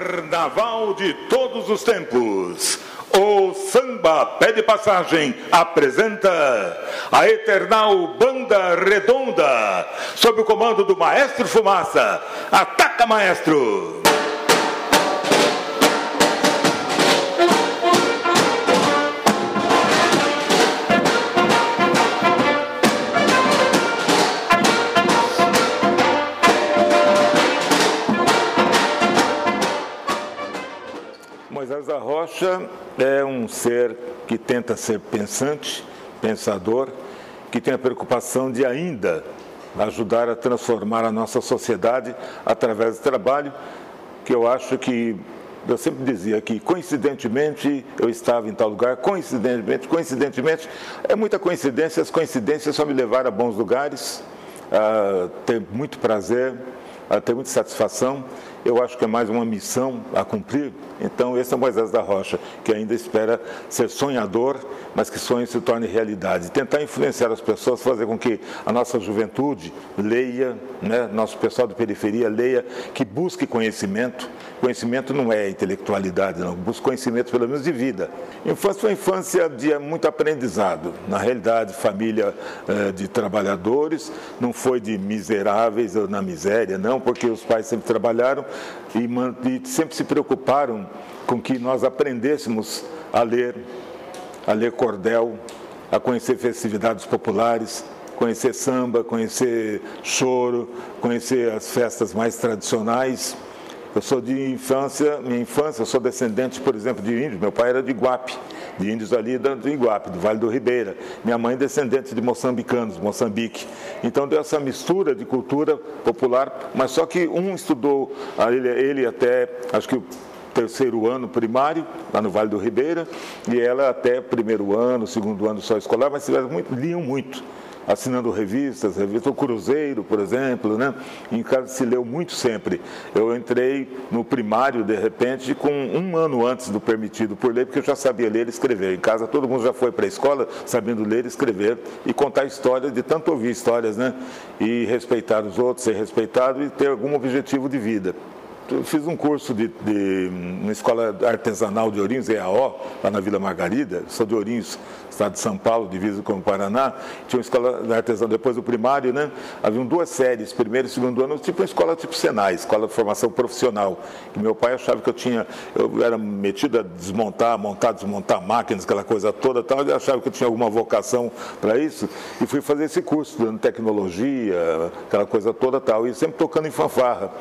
Carnaval de todos os tempos. O Samba Pede Passagem apresenta a Eternal Banda Redonda, sob o comando do Maestro Fumaça. Ataca, maestro! Moisés da Rocha é um ser que tenta ser pensante, pensador, que tem a preocupação de ainda ajudar a transformar a nossa sociedade através do trabalho, que eu acho que, eu sempre dizia que coincidentemente eu estava em tal lugar, coincidentemente, é muita coincidência, as coincidências só me levaram a bons lugares, a ter muito prazer, a ter muita satisfação. Eu acho que é mais uma missão a cumprir. Então, esse é o Moisés da Rocha, que ainda espera ser sonhador, mas que sonho se torne realidade. Tentar influenciar as pessoas, fazer com que a nossa juventude leia, né? Nosso pessoal de periferia leia, que busque conhecimento. Conhecimento não é intelectualidade, não. Busque conhecimento, pelo menos, de vida. Infância foi uma infância de muito aprendizado. Na realidade, família de trabalhadores, não foi de miseráveis ou na miséria, não, porque os pais sempre trabalharam e sempre se preocuparam com que nós aprendêssemos a ler cordel, a conhecer festividades populares, conhecer samba, conhecer choro, conhecer as festas mais tradicionais. Eu sou minha infância, eu sou descendente, por exemplo, de índios. Meu pai era de Iguape, de índios ali do Iguape, do Vale do Ribeira. Minha mãe descendente de moçambicanos, Moçambique. Então deu essa mistura de cultura popular, mas só que um estudou, ele até, acho que o terceiro ano primário, lá no Vale do Ribeira, e ela até primeiro ano, segundo ano só escolar, mas liam muito. Assinando revistas, o Cruzeiro, por exemplo, né? Em casa se leu muito sempre. Eu entrei no primário, de repente, com um ano antes do permitido por lei, porque eu já sabia ler e escrever. Em casa todo mundo já foi para a escola sabendo ler e escrever e contar histórias, de tanto ouvir histórias, né? E respeitar os outros, ser respeitado e ter algum objetivo de vida. Eu fiz um curso na Escola Artesanal de Ourinhos, EAO, lá na Vila Margarida. Sou de Ourinhos, estado de São Paulo, divisa com o Paraná. Tinha uma escola artesanal, depois do primário, né? Haviam duas séries, primeiro e segundo ano, tipo uma escola tipo Senai, escola de formação profissional. E meu pai achava que eu era metido a desmontar máquinas, aquela coisa toda, tal. Ele achava que eu tinha alguma vocação para isso. E fui fazer esse curso, dando tecnologia, aquela coisa toda, tal. E sempre tocando em fanfarra.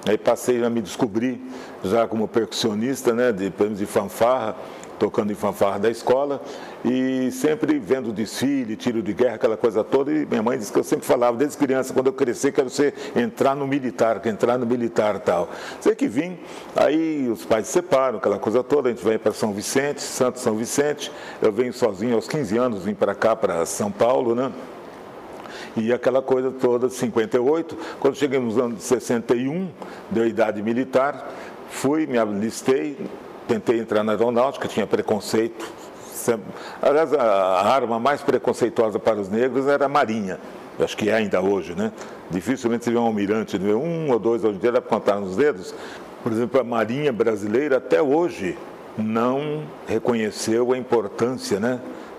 Aí passei a me descobrir já como percussionista, né, de fanfarra, tocando em fanfarra da escola e sempre vendo desfile, tiro de guerra, aquela coisa toda. E minha mãe disse que eu sempre falava desde criança, quando eu crescer, quero entrar no militar e tal. Sei que vim, aí os pais se separam, aquela coisa toda, a gente vem para São Vicente, Santo São Vicente. Eu venho sozinho aos 15 anos, vim para cá, para São Paulo, né? E aquela coisa toda, 58, quando cheguei nos anos 61, deu idade militar, me alistei, tentei entrar na aeronáutica, tinha preconceito. Aliás, a arma mais preconceituosa para os negros era a marinha, acho que é ainda hoje, né? Dificilmente se vê um almirante, um ou dois hoje em dia, dá para contar nos dedos. Por exemplo, a marinha brasileira até hoje não reconheceu a importância, né?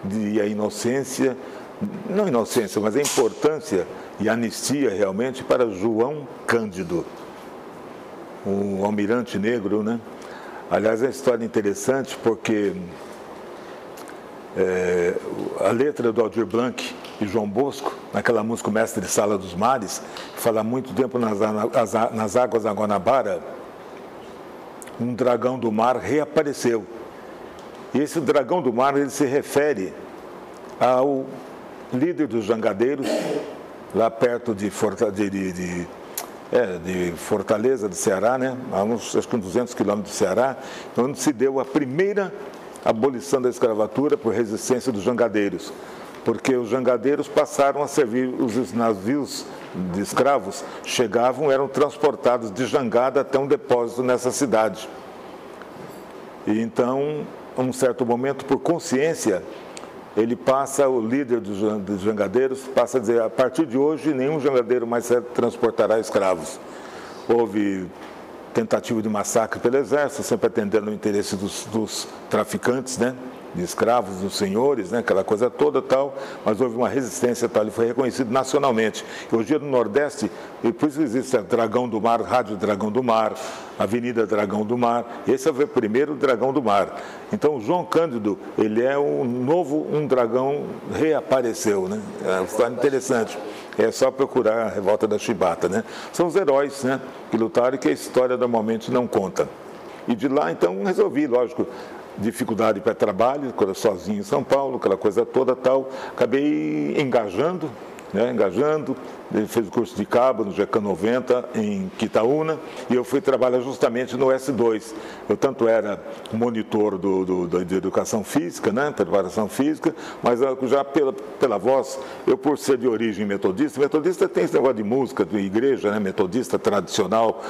E a inocência, não inocência, mas a importância e a anistia realmente para João Cândido, o almirante negro, né? Aliás, é uma história interessante porque a letra do Aldir Blanc e João Bosco, naquela música O Mestre de Sala dos Mares, que fala há muito tempo nas águas da Guanabara, um dragão do mar reapareceu. E esse dragão do mar, ele se refere ao líder dos jangadeiros, lá perto de Fortaleza do Ceará, né? Acho que uns 200 quilômetros do Ceará, onde se deu a primeira abolição da escravatura por resistência dos jangadeiros, porque os jangadeiros passaram a servir, os navios de escravos chegavam, eram transportados de jangada até um depósito nessa cidade. E então, a um certo momento, por consciência, o líder dos jangadeiros passa a dizer: a partir de hoje nenhum jangadeiro mais transportará escravos. Houve tentativa de massacre pelo exército, sempre atendendo ao interesse dos traficantes, né? De escravos, dos senhores, né? Aquela coisa toda tal, mas houve uma resistência tal, ele foi reconhecido nacionalmente. E hoje no Nordeste, e por isso existe a Dragão do Mar, Rádio Dragão do Mar, Avenida Dragão do Mar, esse é o primeiro Dragão do Mar. Então o João Cândido, ele é um dragão reapareceu, né? É uma história interessante. É só procurar a Revolta da Chibata, né? São os heróis, né? Que lutaram e que a história normalmente não conta. E de lá, então, resolvi, lógico, dificuldade para trabalho, sozinho em São Paulo, aquela coisa toda tal. Acabei engajando, ele fez o curso de cabo no GECAM 90 em Quitaúna e eu fui trabalhar justamente no S2. Eu tanto era monitor de educação física, né, preparação física, mas já pela voz, eu por ser de origem metodista tem esse negócio de música, de igreja, né, metodista tradicional,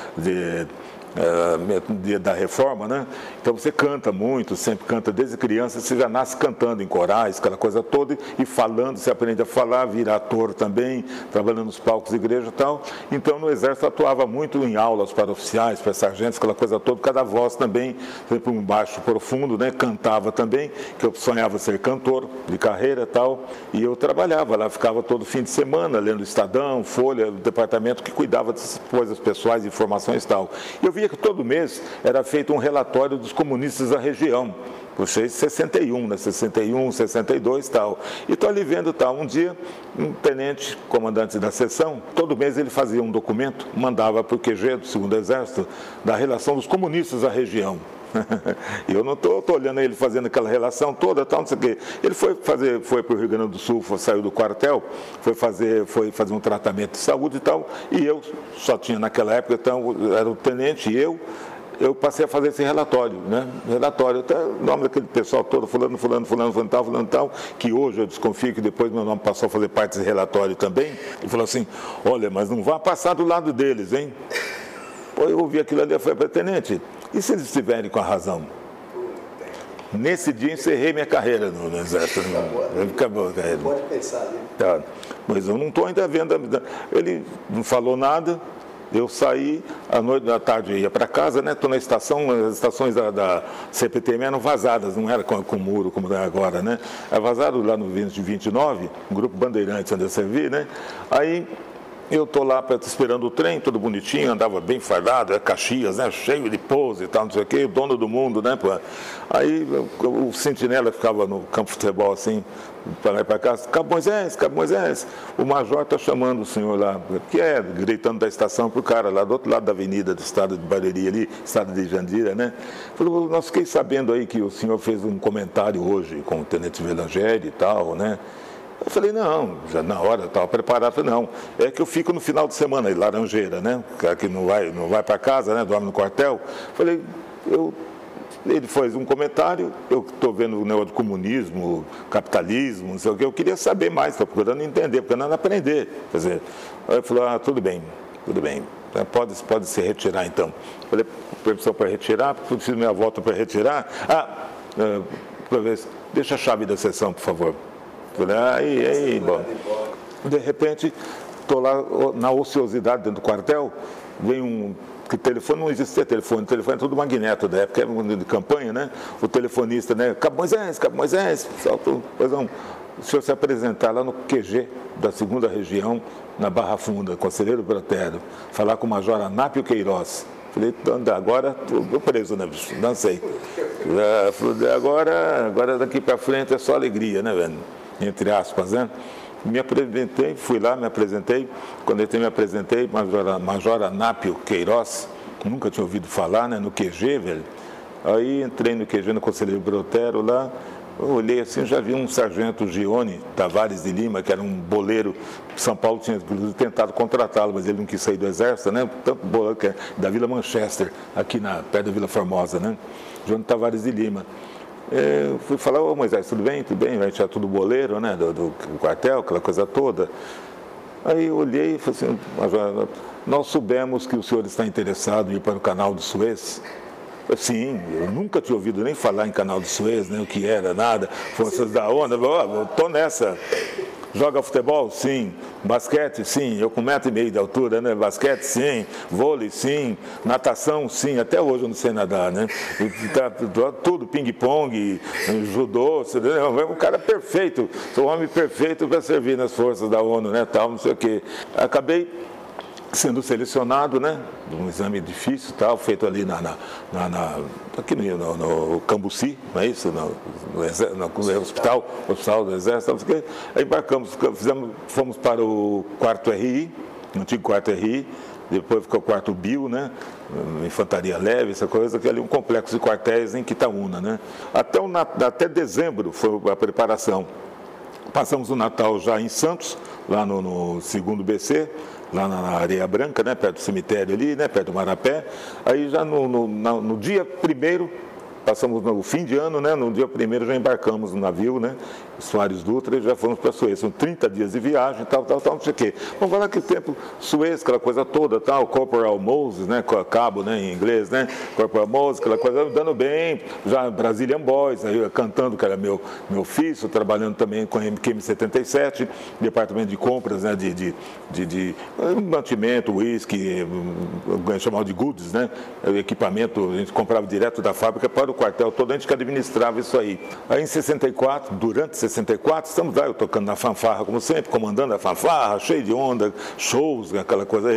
da reforma, né? Então você canta muito, sempre canta desde criança, você já nasce cantando em corais, aquela coisa toda, e falando, você aprende a falar, vira ator também, trabalhando nos palcos de igreja e tal. Então no exército atuava muito em aulas para oficiais, para sargentos, aquela coisa toda, cada voz também, sempre um baixo profundo, né? Cantava também, que eu sonhava ser cantor de carreira e tal, e eu trabalhava lá, ficava todo fim de semana lendo Estadão, Folha, o departamento que cuidava dessas coisas pessoais, informações e tal. E eu via que todo mês era feito um relatório dos comunistas da região, puxei 61, né? 61, 62 e tal. E estou ali vendo tal. Um dia, um tenente comandante da seção, todo mês ele fazia um documento, mandava para o QG do 2º Exército, da relação dos comunistas da região. E eu não estou olhando ele fazendo aquela relação toda, tal, não sei o quê. Ele foi para o Rio Grande do Sul, saiu do quartel, foi fazer um tratamento de saúde e tal, e eu só tinha naquela época, então era o tenente e eu passei a fazer esse relatório, né? Relatório, até o nome daquele pessoal todo, fulano, tal, que hoje eu desconfio que depois meu nome passou a fazer parte desse relatório também, e falou assim, olha, mas não vá passar do lado deles, hein? Pô, eu ouvi aquilo ali, eu falei, tenente, e se eles estiverem com a razão? Nesse dia encerrei minha carreira no Exército. Acabou a carreira. Pode pensar, né? Tá. Mas eu não estou ainda vendo. Ele não falou nada. Eu saí, à noite, da tarde eu ia para casa, né? Estou na estação, as estações da CPTM eram vazadas, não era com muro como é agora, né? Era vazado lá no 29, um grupo Bandeirantes, onde eu servi, né? Aí eu estou lá esperando o trem, tudo bonitinho, andava bem fardado, Caxias, né, cheio de pose e tal, não sei o quê, dono do mundo, né? Pô. Aí o sentinela ficava no campo de futebol assim, para lá e para cá, Cabo Moisés, o major está chamando o senhor lá, que é, gritando da estação para o cara lá do outro lado da avenida do estado de Barueri ali, estado de Jandira, né? Falou, nós fiquei sabendo aí que o senhor fez um comentário hoje com o tenente Velangeri e tal, né? Eu falei, não, já na hora eu estava preparado. Falei, não, é que eu fico no final de semana em Laranjeira, né? Que não vai para casa, né? Dorme no quartel. Falei, ele fez um comentário, eu estou vendo o negócio de comunismo, capitalismo, não sei o que, eu queria saber mais, estou procurando entender, procurando aprender. Quer dizer, aí ele falou, tudo bem, pode se retirar então. Falei, permissão para retirar, preciso minha volta para retirar. Deixa a chave da sessão, por favor. Aí, bom. De repente, estou lá na ociosidade dentro do quartel, vem que telefone, não existia telefone é tudo magneto da época, era um de campanha, né? O telefonista, né? Cabo Moisés, o senhor se apresentar lá no QG da 2ª Região, na Barra Funda, Conselheiro Brotero, falar com o Major Anápio Queiroz. Falei, agora estou preso, né, bicho? Dancei. Falei, agora daqui para frente é só alegria, né, velho? Entre aspas, né? Me apresentei, fui lá, me apresentei. Quando eu me apresentei, Major Anápio Queiroz, nunca tinha ouvido falar, né? No QG, velho. Aí entrei no QG, no Conselheiro Brotero lá, eu olhei assim, já vi um sargento Gione Tavares de Lima, que era um boleiro, São Paulo tinha inclusive tentado contratá-lo, mas ele não quis sair do Exército, né? Tanto boleiro que é da Vila Manchester, aqui perto da Vila Formosa, né? Gione Tavares de Lima. Eu fui falar, ô Moisés, tudo bem? A gente é tudo boleiro, né? Do quartel, aquela coisa toda. Aí eu olhei e falei assim, Major, nós soubemos que o senhor está interessado em ir para o Canal do Suez. Sim, eu nunca tinha ouvido nem falar em Canal do Suez, nem o que era, nada, forças da onda, eu estou nessa. Joga futebol? Sim. Basquete? Sim. Eu com 1,5 m de altura, né? Basquete? Sim. Vôlei? Sim. Natação? Sim. Até hoje eu não sei nadar, né? Tudo, ping-pong, judô, é um cara perfeito, sou um homem perfeito para servir nas forças da ONU, né? Tal, não sei o quê. Acabei sendo selecionado, né? Um exame difícil, tal, feito ali aqui no Cambuci, não é isso? No hospital do Exército. Aí embarcamos, fomos para o quarto RI, no antigo quarto RI, depois ficou o quarto Bio, né? Infantaria leve, essa coisa, que é ali um complexo de quartéis em Quitaúna, né? Até dezembro foi a preparação. Passamos o Natal já em Santos, lá no 2º BC, lá na Areia Branca, né, perto do cemitério ali, né, perto do Marapé. Aí já no dia 1º, passamos no fim de ano, né, no dia 1º já embarcamos no navio, né, Soares Dutra, e já fomos para Suez. São 30 dias de viagem, tal, não sei o quê. Vamos falar que tempo, Suez, aquela coisa toda, tal, Corporal Moses, né, cabo, né, em inglês, né, Corporal Moses, aquela coisa, dando bem, já Brazilian Boys, aí cantando, que era meu ofício, trabalhando também com a MQM-77, departamento de compras, né, de mantimento, uísque, chamado de goods, né, equipamento, a gente comprava direto da fábrica para o quartel todo, a gente que administrava isso aí. Aí em 64, durante 64, estamos lá, eu tocando na fanfarra, como sempre, comandando a fanfarra, cheio de onda, shows, aquela coisa,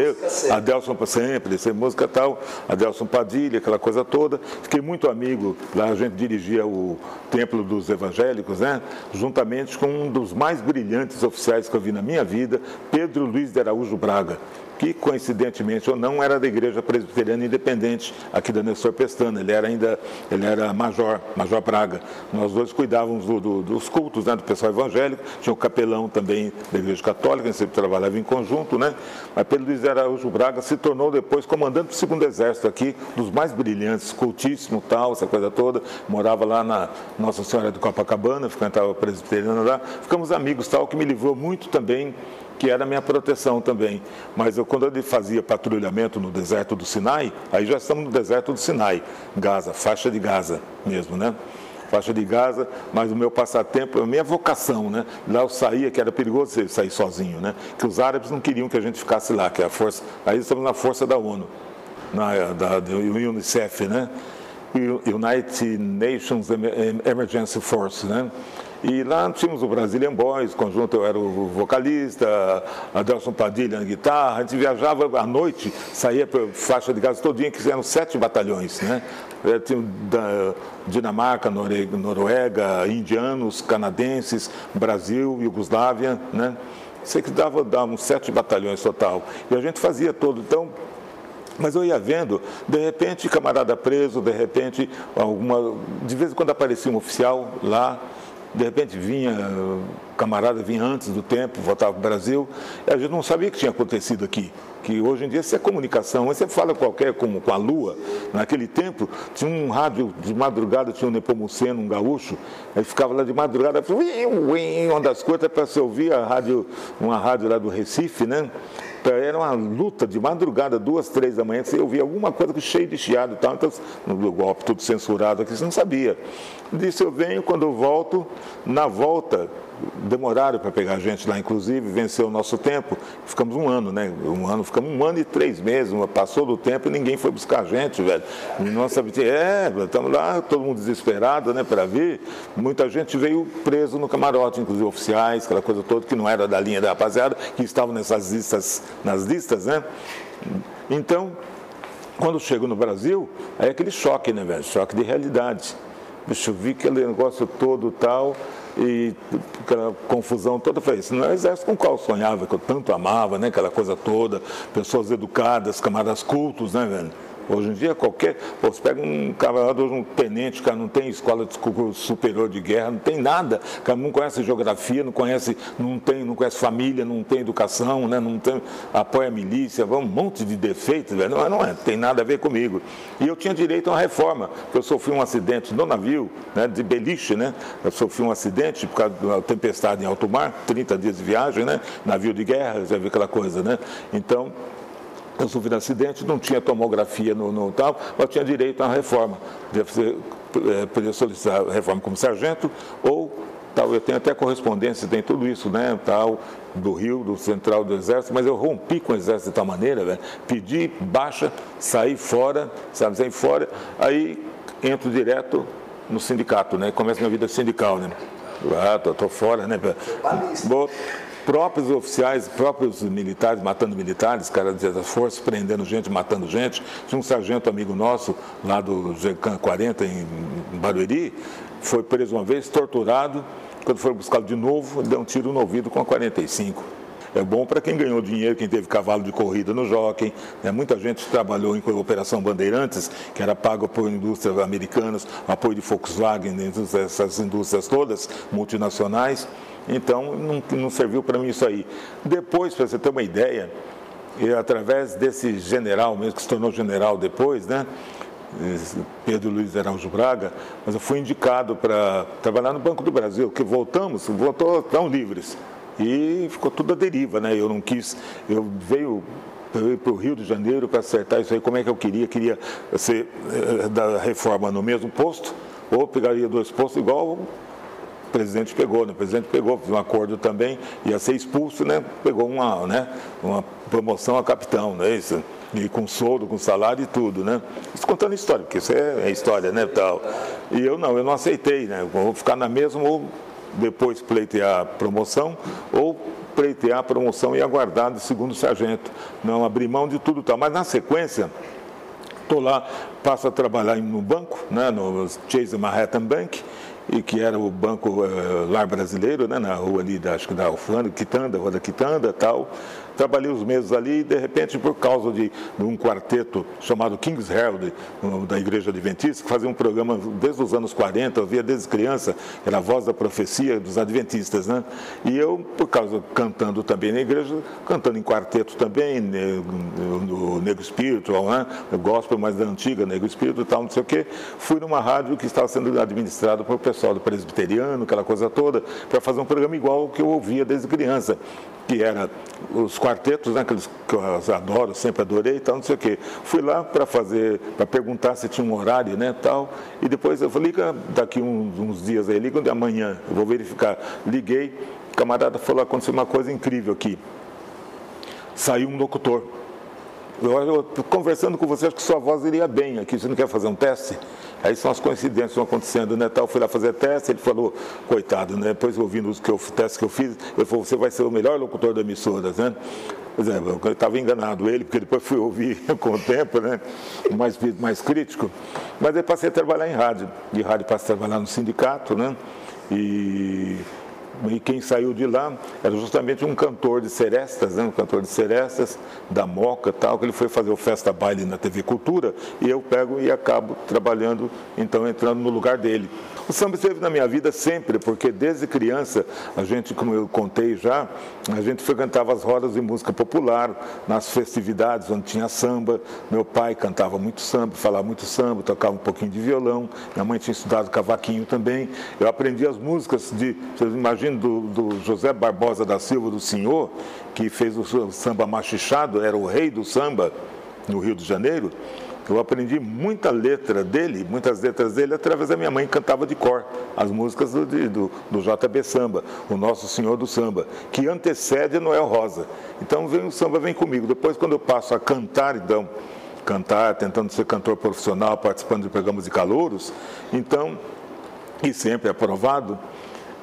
Adelson sempre, sem música tal, Adelson Padilha, aquela coisa toda. Fiquei muito amigo, lá a gente dirigia o Templo dos Evangélicos, né, juntamente com um dos mais brilhantes oficiais que eu vi na minha vida, Pedro Luiz de Araújo Braga, que, coincidentemente ou não, era da Igreja Presbiteriana Independente, aqui da Nestor Pestana. Ele era major Braga. Nós dois cuidávamos dos cultos, né, do pessoal evangélico, tinha o capelão também da Igreja Católica, a gente sempre trabalhava em conjunto, né? Mas Pedro Luiz Araújo Braga se tornou depois comandante do 2º Exército aqui, dos mais brilhantes, cultíssimo, tal, essa coisa toda. Morava lá na Nossa Senhora de Copacabana, ficava presbiteriana lá. Ficamos amigos, tal, que me livrou muito também, que era a minha proteção também. Mas quando ele fazia patrulhamento no deserto do Sinai, aí já estamos no deserto do Sinai, Gaza, faixa de Gaza mesmo, né? Faixa de Gaza, mas o meu passatempo, a minha vocação, né? Lá eu saía, que era perigoso você sair sozinho, né? Que os árabes não queriam que a gente ficasse lá, que é a força, aí estamos na força da ONU, do UNICEF, né? United Nations Emergency Force, né? E lá tínhamos o Brazilian Boys, conjunto, eu era o vocalista, Adelson Padilha na guitarra, a gente viajava à noite, saía para faixa de Gaza todinha, que eram 7 batalhões, né? Tinha da Dinamarca, Noruega, indianos, canadenses, Brasil, Iugoslávia, né? Sei que dava uns 7 batalhões total. E a gente fazia todo, então. Mas eu ia vendo, de repente, camarada preso, de repente, de vez em quando aparecia um oficial lá, de repente camarada vinha antes do tempo, voltava para o Brasil, e a gente não sabia o que tinha acontecido aqui. Que hoje em dia isso é comunicação, você fala qualquer como com a Lua, naquele tempo tinha um rádio de madrugada, tinha um Nepomuceno, um gaúcho, aí ficava lá de madrugada, uma das coisas para se ouvir uma rádio lá do Recife, né? Era uma luta de madrugada, 2, 3 da manhã, você ouvia alguma coisa cheio de chiado e tal, então, no golpe tudo censurado aqui, você não sabia. Disso eu venho, quando eu volto, na volta, demoraram para pegar a gente lá, inclusive, venceu o nosso tempo, ficamos um ano, né? Ficamos 1 ano e 3 meses, passou do tempo e ninguém foi buscar a gente, velho. Nossa, estamos lá, todo mundo desesperado, né, para vir. Muita gente veio preso no camarote, inclusive oficiais, aquela coisa toda, que não era da linha da rapaziada, que estavam nas listas, né? Então, quando chego no Brasil, é aquele choque, né, velho? Choque de realidade. Bicho, eu vi aquele negócio todo tal, e aquela confusão toda. Eu falei, isso não é o exército com o qual eu sonhava, que eu tanto amava, né? Aquela coisa toda, pessoas educadas, camaradas cultos, né, velho? Hoje em dia, você pega um camarada, hoje um tenente, cara, não tem escola superior de guerra, não tem nada, cara, não conhece geografia, não conhece família, não tem educação, né, apoia a milícia, um monte de defeitos, velho, não tem nada a ver comigo. E eu tinha direito a uma reforma, porque eu sofri um acidente no navio, né, de beliche, né, eu sofri um acidente por causa da tempestade em alto mar, 30 dias de viagem, né, navio de guerra, já viu aquela coisa, né, então. Eu sofri um acidente, não tinha tomografia no tal, mas tinha direito a uma reforma. Podia solicitar reforma como sargento ou tal. Eu tenho até correspondência, tem tudo isso, né, tal, do Rio, do Central do Exército, mas eu rompi com o Exército de tal maneira, velho, pedi baixa, saí fora, sabe, saí fora, aí entro direto no sindicato, né, começa minha vida sindical, né. Tô fora, né. Próprios oficiais, próprios militares matando militares, cara das forças prendendo gente, matando gente. Tinha um sargento amigo nosso, lá do GECAM 40, em Barueri, foi preso uma vez, torturado. Quando foram buscá-lo de novo, deu um tiro no ouvido com a 45. É bom para quem ganhou dinheiro, quem teve cavalo de corrida no Jockey, né? Muita gente trabalhou em Operação Bandeirantes, que era paga por indústrias americanas, apoio de Volkswagen, essas indústrias todas, multinacionais. Então, não serviu para mim isso aí. Depois, para você ter uma ideia, através desse general mesmo, que se tornou general depois, né? Pedro Luiz Araújo Braga, mas eu fui indicado para trabalhar no Banco do Brasil, que voltou tão livres. E ficou tudo à deriva, né? Eu não quis, eu veio para o Rio de Janeiro para acertar isso aí, como é que eu queria ser da reforma no mesmo posto, ou pegaria 2 postos igual o presidente pegou, né? O presidente pegou, fez um acordo também, ia ser expulso, né? Pegou uma promoção a capitão, né? Isso, e com soldo, com salário e tudo, né? Isso contando história, porque isso é história, né? Tal. E eu não aceitei, né? Vou ficar na mesma, ou depois pleitear a promoção, ou pleitear a promoção e aguardar do segundo sargento. Não abrir mão de tudo tal. Mas na sequência, estou lá, passo a trabalhar no banco, né? No Chase Manhattan Bank, e que era o Banco Lar Brasileiro, né, na rua ali, acho que da Alfândega, Quitanda, Rua da Quitanda e tal. Trabalhei uns meses ali e, de repente, por causa de um quarteto chamado King's Herald, da Igreja Adventista, que fazia um programa desde os anos 40, eu via desde criança, era a voz da profecia dos Adventistas, né? E eu, por causa, cantando também na igreja, cantando em quarteto também, no Negro Spiritual, né? Gospel mais da antiga, Negro Spiritual e tal, não sei o quê, fui numa rádio que estava sendo administrada por pessoal do presbiteriano, aquela coisa toda, para fazer um programa igual ao que eu ouvia desde criança, que era os quartetos, né, aqueles que eu adoro, sempre adorei e tal, não sei o quê. Fui lá para perguntar se tinha um horário, né, tal, e depois eu falei, liga daqui uns dias aí, liga de amanhã, eu vou verificar. Liguei, o camarada falou, aconteceu uma coisa incrível aqui. Saiu um locutor. Eu conversando com você, acho que sua voz iria bem aqui, você não quer fazer um teste? Aí são as coincidências que vão acontecendo, né, tal, fui lá fazer teste, ele falou, coitado, né, depois ouvindo o teste que eu fiz, ele falou, você vai ser o melhor locutor da emissora, né? Pois é, eu estava enganado ele, porque depois fui ouvir com o tempo, né, mais crítico, mas aí passei a trabalhar em rádio, de rádio passei a trabalhar no sindicato, né, e quem saiu de lá era justamente um cantor de serestas, né? Um cantor de serestas, da Moca e tal, que ele foi fazer o Festa Baile na TV Cultura, e eu pego e acabo trabalhando, então entrando no lugar dele. O samba esteve na minha vida sempre, porque desde criança, a gente, como eu contei já, a gente frequentava as rodas de música popular, nas festividades onde tinha samba. Meu pai cantava muito samba, falava muito samba, tocava um pouquinho de violão, minha mãe tinha estudado cavaquinho também. Eu aprendi as músicas vocês imaginam, do José Barbosa da Silva do Senhor, que fez o samba machichado, era o rei do samba no Rio de Janeiro. Eu aprendi muitas letras dele através da minha mãe, que cantava de cor as músicas do JB Samba, o Nosso Senhor do Samba, que antecede a Noel Rosa. Então o samba vem comigo. Depois, quando eu passo a cantar, tentando ser cantor profissional, participando de programas de calouros, então, e sempre aprovado,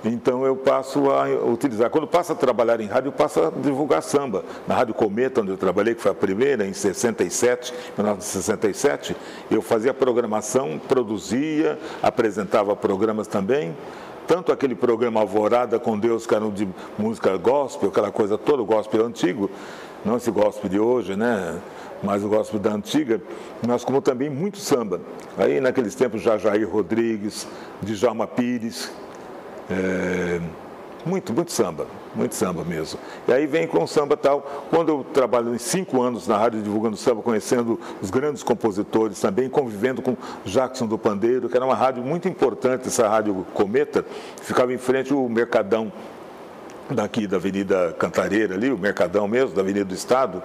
então eu passo a utilizar. Quando passo a trabalhar em rádio, eu passo a divulgar samba. Na Rádio Cometa, onde eu trabalhei, que foi a primeira, em 1967, eu fazia programação, produzia, apresentava programas também. Tanto aquele programa Alvorada com Deus, que era de música gospel, aquela coisa toda, o gospel antigo, não esse gospel de hoje, né? Mas o gospel da antiga, mas como também muito samba. Aí naqueles tempos, já Jair Rodrigues, Djalma Pires, muito samba mesmo. E aí vem com o samba tal. Quando eu trabalho em 5 anos na rádio divulgando samba, conhecendo os grandes compositores também, convivendo com Jackson do Pandeiro, que era uma rádio muito importante, essa rádio Cometa, ficava em frente ao Mercadão daqui da Avenida Cantareira ali, o Mercadão mesmo, da Avenida do Estado.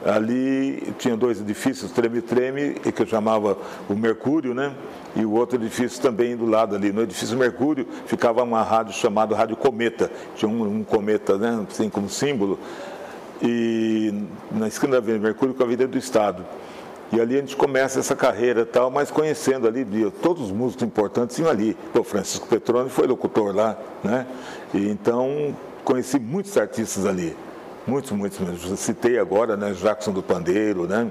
ali tinha dois edifícios, Treme-Treme, que eu chamava o Mercúrio, né? E o outro edifício também do lado ali. No edifício Mercúrio ficava uma rádio chamada Rádio Cometa, tinha um cometa, né? Assim como símbolo, e na esquina da Avenida Mercúrio com a Avenida do Estado. E ali a gente começa essa carreira e tal, mas conhecendo ali, todos os músicos importantes iam ali. O Francisco Petroni foi locutor lá, né? E então conheci muitos artistas ali, muitos mesmo. Eu citei agora, né, Jackson do Pandeiro, né?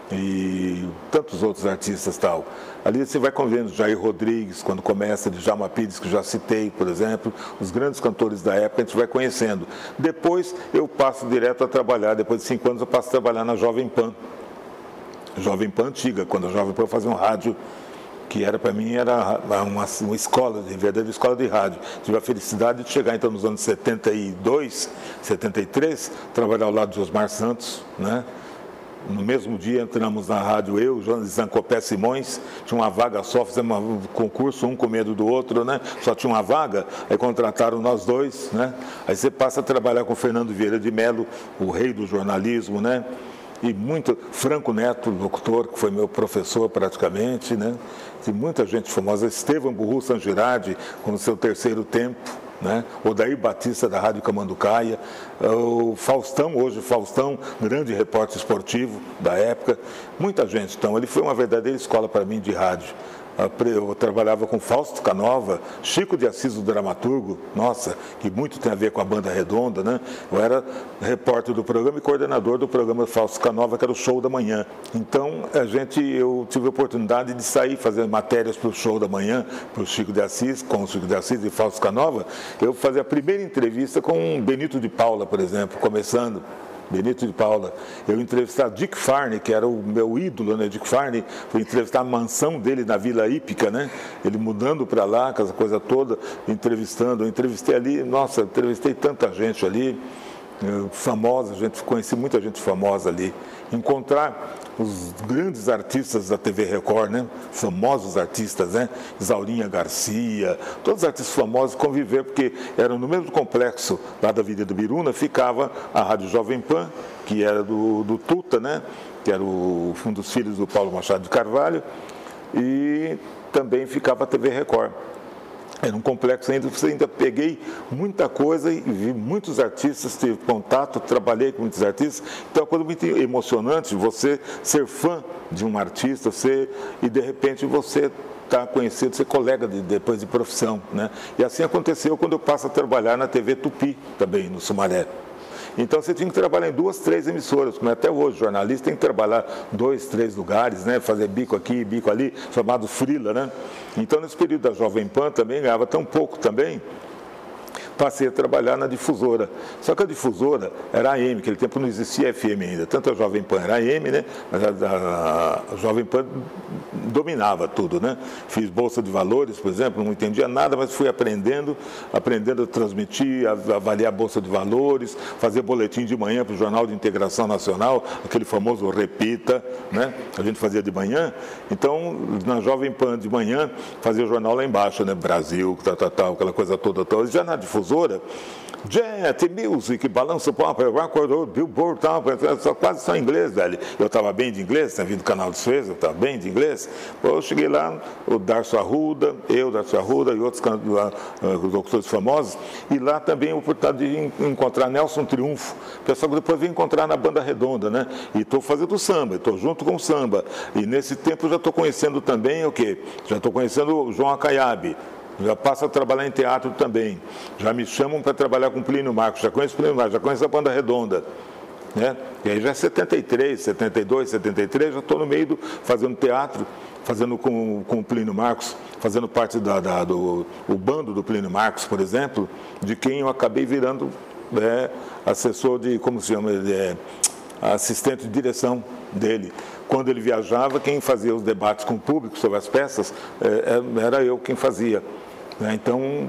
E tantos outros artistas tal. Ali você vai convivendo Jair Rodrigues, quando começa, Djalma Pires, que já citei, por exemplo, os grandes cantores da época, a gente vai conhecendo. Depois eu passo direto a trabalhar, depois de 5 anos eu passo a trabalhar na Jovem Pan. Jovem Pan antiga, quando a Jovem Pan fazia um rádio que era, para mim, era uma escola, de verdadeira escola de rádio. Tive a felicidade de chegar, então, nos anos 72, 73, trabalhar ao lado de Osmar Santos, né? No mesmo dia entramos na rádio, eu, João Zancopé Simões, tinha uma vaga só, fizemos um concurso, um com medo do outro, né? Só tinha uma vaga, aí contrataram nós dois, né? Aí você passa a trabalhar com Fernando Vieira de Mello, o rei do jornalismo, né? E muito, Franco Neto, locutor, que foi meu professor praticamente, né? E muita gente famosa, Estevam Burru Sangirardi, com o seu Terceiro Tempo, né? Odair Batista da Rádio Camanducaia, o Faustão, hoje Faustão, grande repórter esportivo da época, muita gente. Então, ele foi uma verdadeira escola para mim de rádio. Eu trabalhava com Fausto Canova, Chico de Assis, o dramaturgo, nossa, que muito tem a ver com a Banda Redonda, né? Eu era repórter do programa e coordenador do programa Fausto Canova, que era o Show da Manhã. Então, eu tive a oportunidade de sair fazendo matérias para o Show da Manhã, para o Chico de Assis, com o Chico de Assis e Fausto Canova. Eu fazia a primeira entrevista com Benito de Paula, por exemplo, começando. Benito de Paula. Eu entrevistava Dick Farney, que era o meu ídolo, né? Dick Farney, fui entrevistar a mansão dele na Vila Hípica, né? Ele mudando para lá, com essa coisa toda, entrevistando. Eu entrevistei ali, nossa, entrevistei tanta gente ali, famosa, conheci muita gente famosa ali. Encontrar os grandes artistas da TV Record, né? Famosos artistas, né? Isaurinha Garcia, todos os artistas famosos conviver, porque eram no mesmo complexo lá da Avenida do Biruna, ficava a Rádio Jovem Pan, que era do Tuta, né? Que era um dos filhos do Paulo Machado de Carvalho, e também ficava a TV Record. Era um complexo ainda peguei muita coisa e vi muitos artistas, tive contato, trabalhei com muitos artistas. Então é uma coisa muito emocionante você ser fã de um artista, e de repente você está conhecido, ser colega depois de profissão, né? E assim aconteceu quando eu passo a trabalhar na TV Tupi, também, no Sumaré. Então você tinha que trabalhar em 2, 3 emissoras, como até hoje, jornalista tem que trabalhar 2, 3 lugares, né? Fazer bico aqui, bico ali, chamado frila, né? Então nesse período da Jovem Pan também ganhava tão pouco também, passei a trabalhar na difusora. Só que a difusora era AM, naquele tempo não existia FM ainda, tanto a Jovem Pan era AM, né? Mas a Jovem Pan dominava tudo, né? Fiz Bolsa de Valores, por exemplo, não entendia nada, mas fui aprendendo a transmitir, a avaliar a Bolsa de Valores, fazer boletim de manhã para o Jornal de Integração Nacional, aquele famoso Repita, né? A gente fazia de manhã. Então, na Jovem Pan de manhã, fazia o jornal lá embaixo, né? Brasil, tal, aquela coisa toda. Já na difusora, Jet Music, Balanço Pop, Record, Billboard, tal, quase só inglês, velho. Eu estava bem de inglês, tinha vindo do Canal dos Fez, eu estava bem de inglês. Eu cheguei lá, o Darcio Arruda e outros locutores famosos, e lá também a oportunidade de encontrar Nelson Triunfo, pessoal que depois veio encontrar na Banda Redonda, né? E estou fazendo samba, estou junto com o samba. E nesse tempo já estou conhecendo também o quê? Já estou conhecendo o João Acaiabe. Já passo a trabalhar em teatro também. Já me chamam para trabalhar com Plínio Marcos. Já conheço Plínio Marcos, já conheço a Banda Redonda. Né? E aí já é 73, 72, 73, já estou no meio fazendo teatro, fazendo com o Plínio Marcos, fazendo parte do bando do Plínio Marcos, por exemplo, de quem eu acabei virando assessor de, como se chama, assistente de direção dele. Quando ele viajava, quem fazia os debates com o público sobre as peças era eu quem fazia. Então,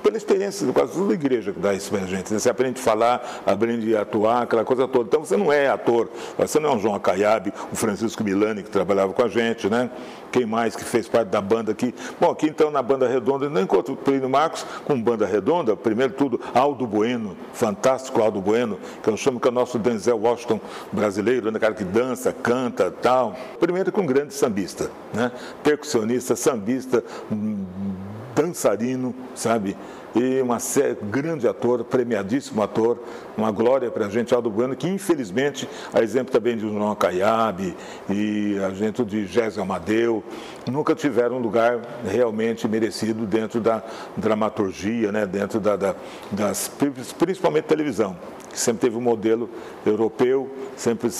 pela experiência, quase toda igreja que dá isso pra gente. Você aprende a falar, aprende a atuar, aquela coisa toda. Então você não é ator, você não é um João Acaiabe, o Francisco Milani, que trabalhava com a gente, né? Quem mais que fez parte da banda aqui? Bom, aqui então na Banda Redonda, não encontro o Plínio Marcos com Banda Redonda, primeiro tudo, Aldo Bueno, fantástico Aldo Bueno, que eu chamo que é o nosso Denzel Washington brasileiro, né? Cara que dança, canta, tal. Primeiro com um grande sambista, né? Percussionista, sambista, dançarino, sabe? E grande ator, premiadíssimo ator, uma glória para a gente, Aldo Bueno, que infelizmente, a exemplo também de João Acaiabe e a gente de Gésio Amadeu, nunca tiveram um lugar realmente merecido dentro da dramaturgia, né? Dentro principalmente televisão, que sempre teve um modelo europeu, sempre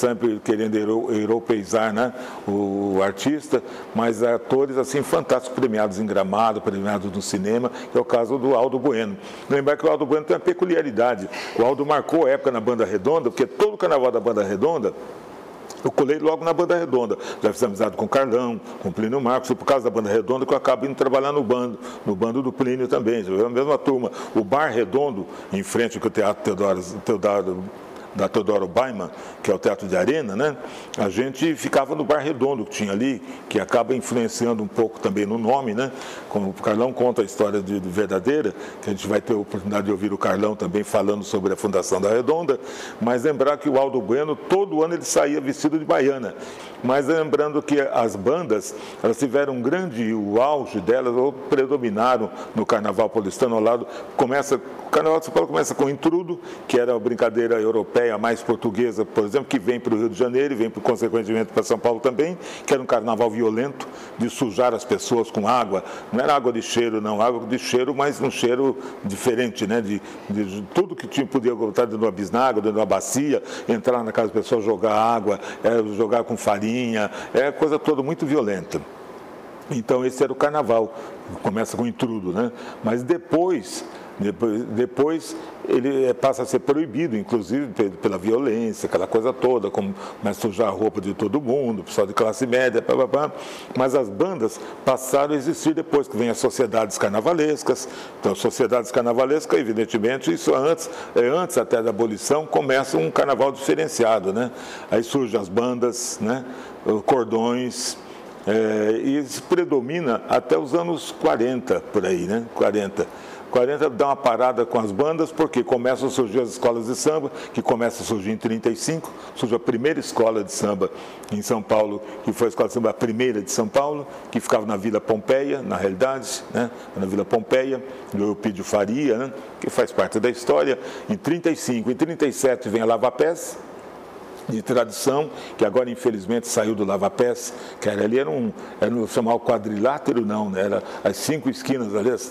querendo europeizar, né? O artista, mas atores assim fantásticos, premiados em Gramado, premiados no cinema, que é o caso do Aldo Bueno. Lembrar que o Aldo Bueno tem uma peculiaridade. O Aldo marcou a época na Banda Redonda, porque todo o carnaval da Banda Redonda, eu colei logo na Banda Redonda. Já fiz amizade com o Carlão, com o Plínio Marcos, e por causa da Banda Redonda que eu acabo indo trabalhar no bando do Plínio também, a mesma turma. O Bar Redondo, em frente com o Teatro da Teodoro Baiman, que é o Teatro de Arena, né? A gente ficava no Bar Redondo que tinha ali, que acaba influenciando um pouco também no nome, né? Como o Carlão conta a história de verdadeira, que a gente vai ter a oportunidade de ouvir o Carlão também falando sobre a fundação da Redonda, mas lembrar que o Aldo Bueno, todo ano ele saía vestido de baiana. Mas lembrando que as bandas, elas tiveram o auge delas, ou predominaram no Carnaval paulistano ao lado. O Carnaval de São Paulo começa com o Intrudo, que era a brincadeira europeia mais portuguesa, por exemplo, que vem para o Rio de Janeiro e vem, consequentemente, para São Paulo também, que era um carnaval violento, de sujar as pessoas com água. Não era água de cheiro, não, água de cheiro, mas um cheiro diferente, né? De tudo que podia botar dentro de uma bisnaga, dentro de uma bacia, entrar na casa das pessoas, jogar água, jogar com farinha, coisa toda muito violenta. Então esse era o carnaval, começa com o Intrudo, né? Mas depois ele passa a ser proibido, inclusive pela violência, aquela coisa toda, como começa a sujar a roupa de todo mundo, pessoal de classe média, mas as bandas passaram a existir depois que vem as sociedades carnavalescas. Então, as sociedades carnavalescas, evidentemente, isso antes até da abolição, começa um carnaval diferenciado, né? Aí surgem as bandas, né? Cordões, e isso predomina até os anos 40, por aí, né? 40 dá uma parada com as bandas, porque começam a surgir as escolas de samba, que começam a surgir em 35, surge a primeira escola de samba em São Paulo, que foi a escola de samba a primeira de São Paulo, que ficava na Vila Pompeia, na realidade, né? Na Vila Pompeia, do Eupídio Faria, né? Que faz parte da história. Em 35, em 37 vem a Lava Pés, de tradição, que agora infelizmente saiu do Lava Pés, que era um chamado quadrilátero, não, né? Era as 5 esquinas ali, as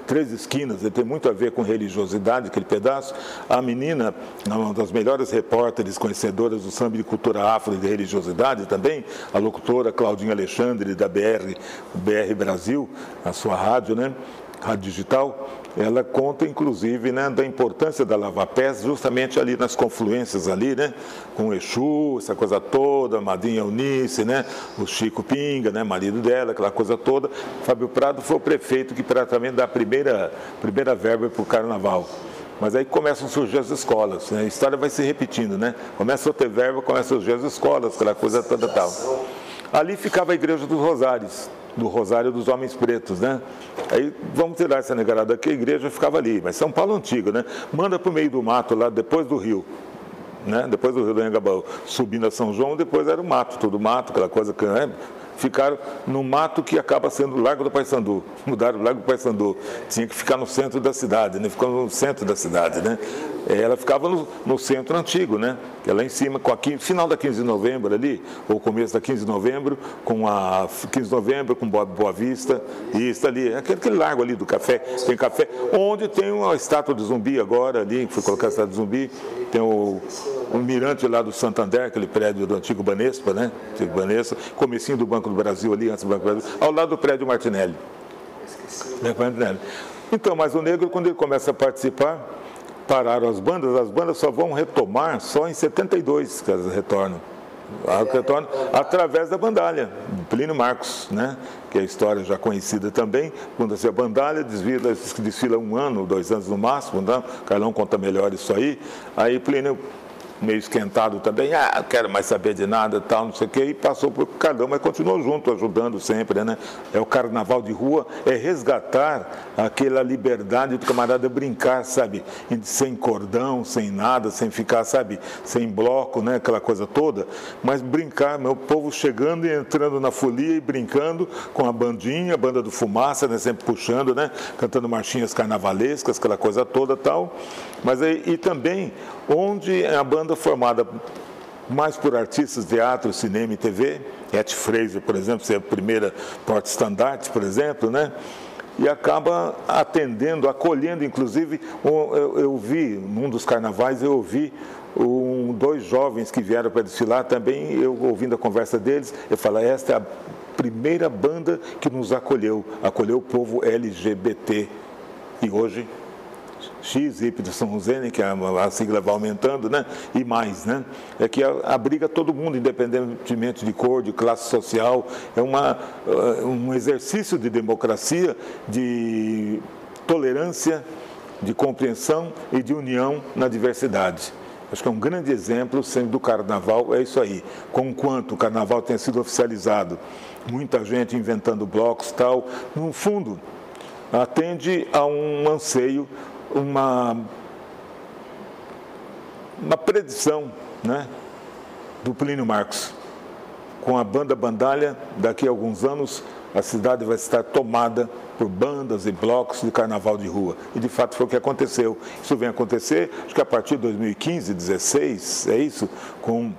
3 esquinas, ele tem muito a ver com religiosidade, aquele pedaço. A menina, uma das melhores repórteres conhecedoras do samba de cultura afro e de religiosidade também, a locutora Claudinha Alexandre, da BR Brasil, a sua rádio, né? Rádio Digital, ela conta, inclusive, né, da importância da Lava Pés, justamente ali nas confluências ali, né, com o Exu, essa coisa toda, Madrinha Eunice, né, o Chico Pinga, né, marido dela, aquela coisa toda. Fábio Prado foi o prefeito que praticamente dá a primeira verba para o carnaval. Mas aí começam a surgir as escolas, né? A história vai se repetindo, né? Começa a ter verba, começam a surgir as escolas, aquela coisa toda tal. Ali ficava a Igreja dos Rosários, do Rosário dos Homens Pretos, né? Aí vamos tirar essa negarada aqui, a igreja ficava ali, mas São Paulo antigo, né? Manda para o meio do mato lá, depois do rio, né? Depois do rio do Anhangabaú, subindo a São João, depois era o mato, todo mato, aquela coisa que, né? Ficaram no mato que acaba sendo o Largo do Paissandu. Mudaram o Largo do Paissandu. Tinha que ficar no centro da cidade, né? Ficou no centro da cidade, né? Ela ficava no centro antigo, né? Que é lá em cima, final da 15 de novembro ali, ou começo da 15 de novembro, com a 15 de novembro, com Boa Vista, e isso ali, aquele largo ali do café, tem café, onde tem uma estátua de Zumbi agora ali, que foi colocada a estátua de Zumbi, tem o mirante lá do Santander, aquele prédio do antigo Banespa, né? Antigo Banespa, comecinho do Banco do Brasil ali, antes do Banco do Brasil, ao lado do prédio Martinelli. Então, mas o negro, quando ele começa a participar, pararam as bandas só vão retomar só em 72 que elas retornam. através da bandalha, do Plínio Marcos, né? Que é a história já conhecida também. Quando a bandalha desfila 1 ano, 2 anos no máximo, né? O Carlão conta melhor isso aí. Aí Plínio, meio esquentado também, não quero mais saber de nada, tal, não sei o quê, e passou por Carlão, mas continuou junto, ajudando sempre, né? É o carnaval de rua, é resgatar aquela liberdade do camarada brincar, sabe? Sem cordão, sem nada, sem ficar, sabe? Sem bloco, né? Aquela coisa toda, mas brincar, meu povo chegando e entrando na folia e brincando com a bandinha, a banda do Fumaça, né? Sempre puxando, né? Cantando marchinhas carnavalescas, aquela coisa toda, tal. Mas aí, e também onde a banda formada mais por artistas de teatro, cinema e TV, Eth Fraser, por exemplo, ser a primeira porta-estandarte, por exemplo, né? E acaba atendendo, acolhendo, inclusive, eu vi, num dos carnavais, eu ouvi 2 jovens que vieram para desfilar também, eu ouvindo a conversa deles, eu falei, esta é a primeira banda que nos acolheu o povo LGBT, e hoje X, Y, que a sigla vai aumentando, né? E mais, né? É que abriga todo mundo, independentemente de cor, de classe social. É um exercício de democracia, de tolerância, de compreensão e de união na diversidade. Acho que é um grande exemplo, sendo do Carnaval, é isso aí. Conquanto o Carnaval tenha sido oficializado, muita gente inventando blocos e tal, no fundo, atende a um anseio, uma predição, né, do Plínio Marcos. Com a banda Bandalha, daqui a alguns anos, a cidade vai estar tomada por bandas e blocos de carnaval de rua. E, de fato, foi o que aconteceu. Isso vem acontecer, acho que a partir de 2015, 2016, é isso, com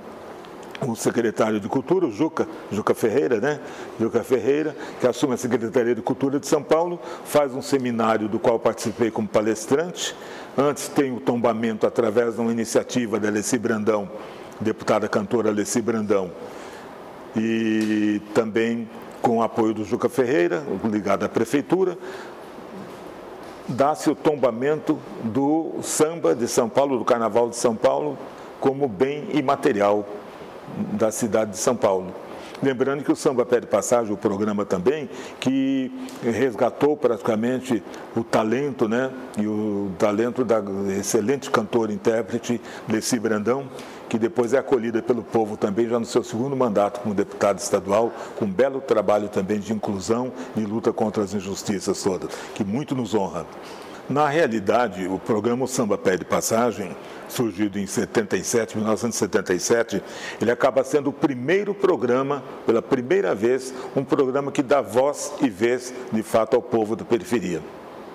o secretário de Cultura, o Juca Ferreira, né? Juca Ferreira, que assume a Secretaria de Cultura de São Paulo, faz um seminário do qual participei como palestrante. Antes tem o tombamento através de uma iniciativa da Alessi Brandão, deputada cantora Alessi Brandão, e também com o apoio do Juca Ferreira, ligado à Prefeitura, dá-se o tombamento do samba de São Paulo, do Carnaval de São Paulo, como bem imaterial da cidade de São Paulo. Lembrando que o Samba Pede Passagem, o programa também, que resgatou praticamente o talento, né? E o talento da excelente cantora e intérprete Alessi Brandão, que depois é acolhida pelo povo também, já no seu 2º mandato como deputada estadual, com um belo trabalho também de inclusão e luta contra as injustiças todas, que muito nos honra. Na realidade, o programa Samba Pede Passagem, surgido em 1977, ele acaba sendo o primeiro programa, pela primeira vez, um programa que dá voz e vez, de fato, ao povo da periferia.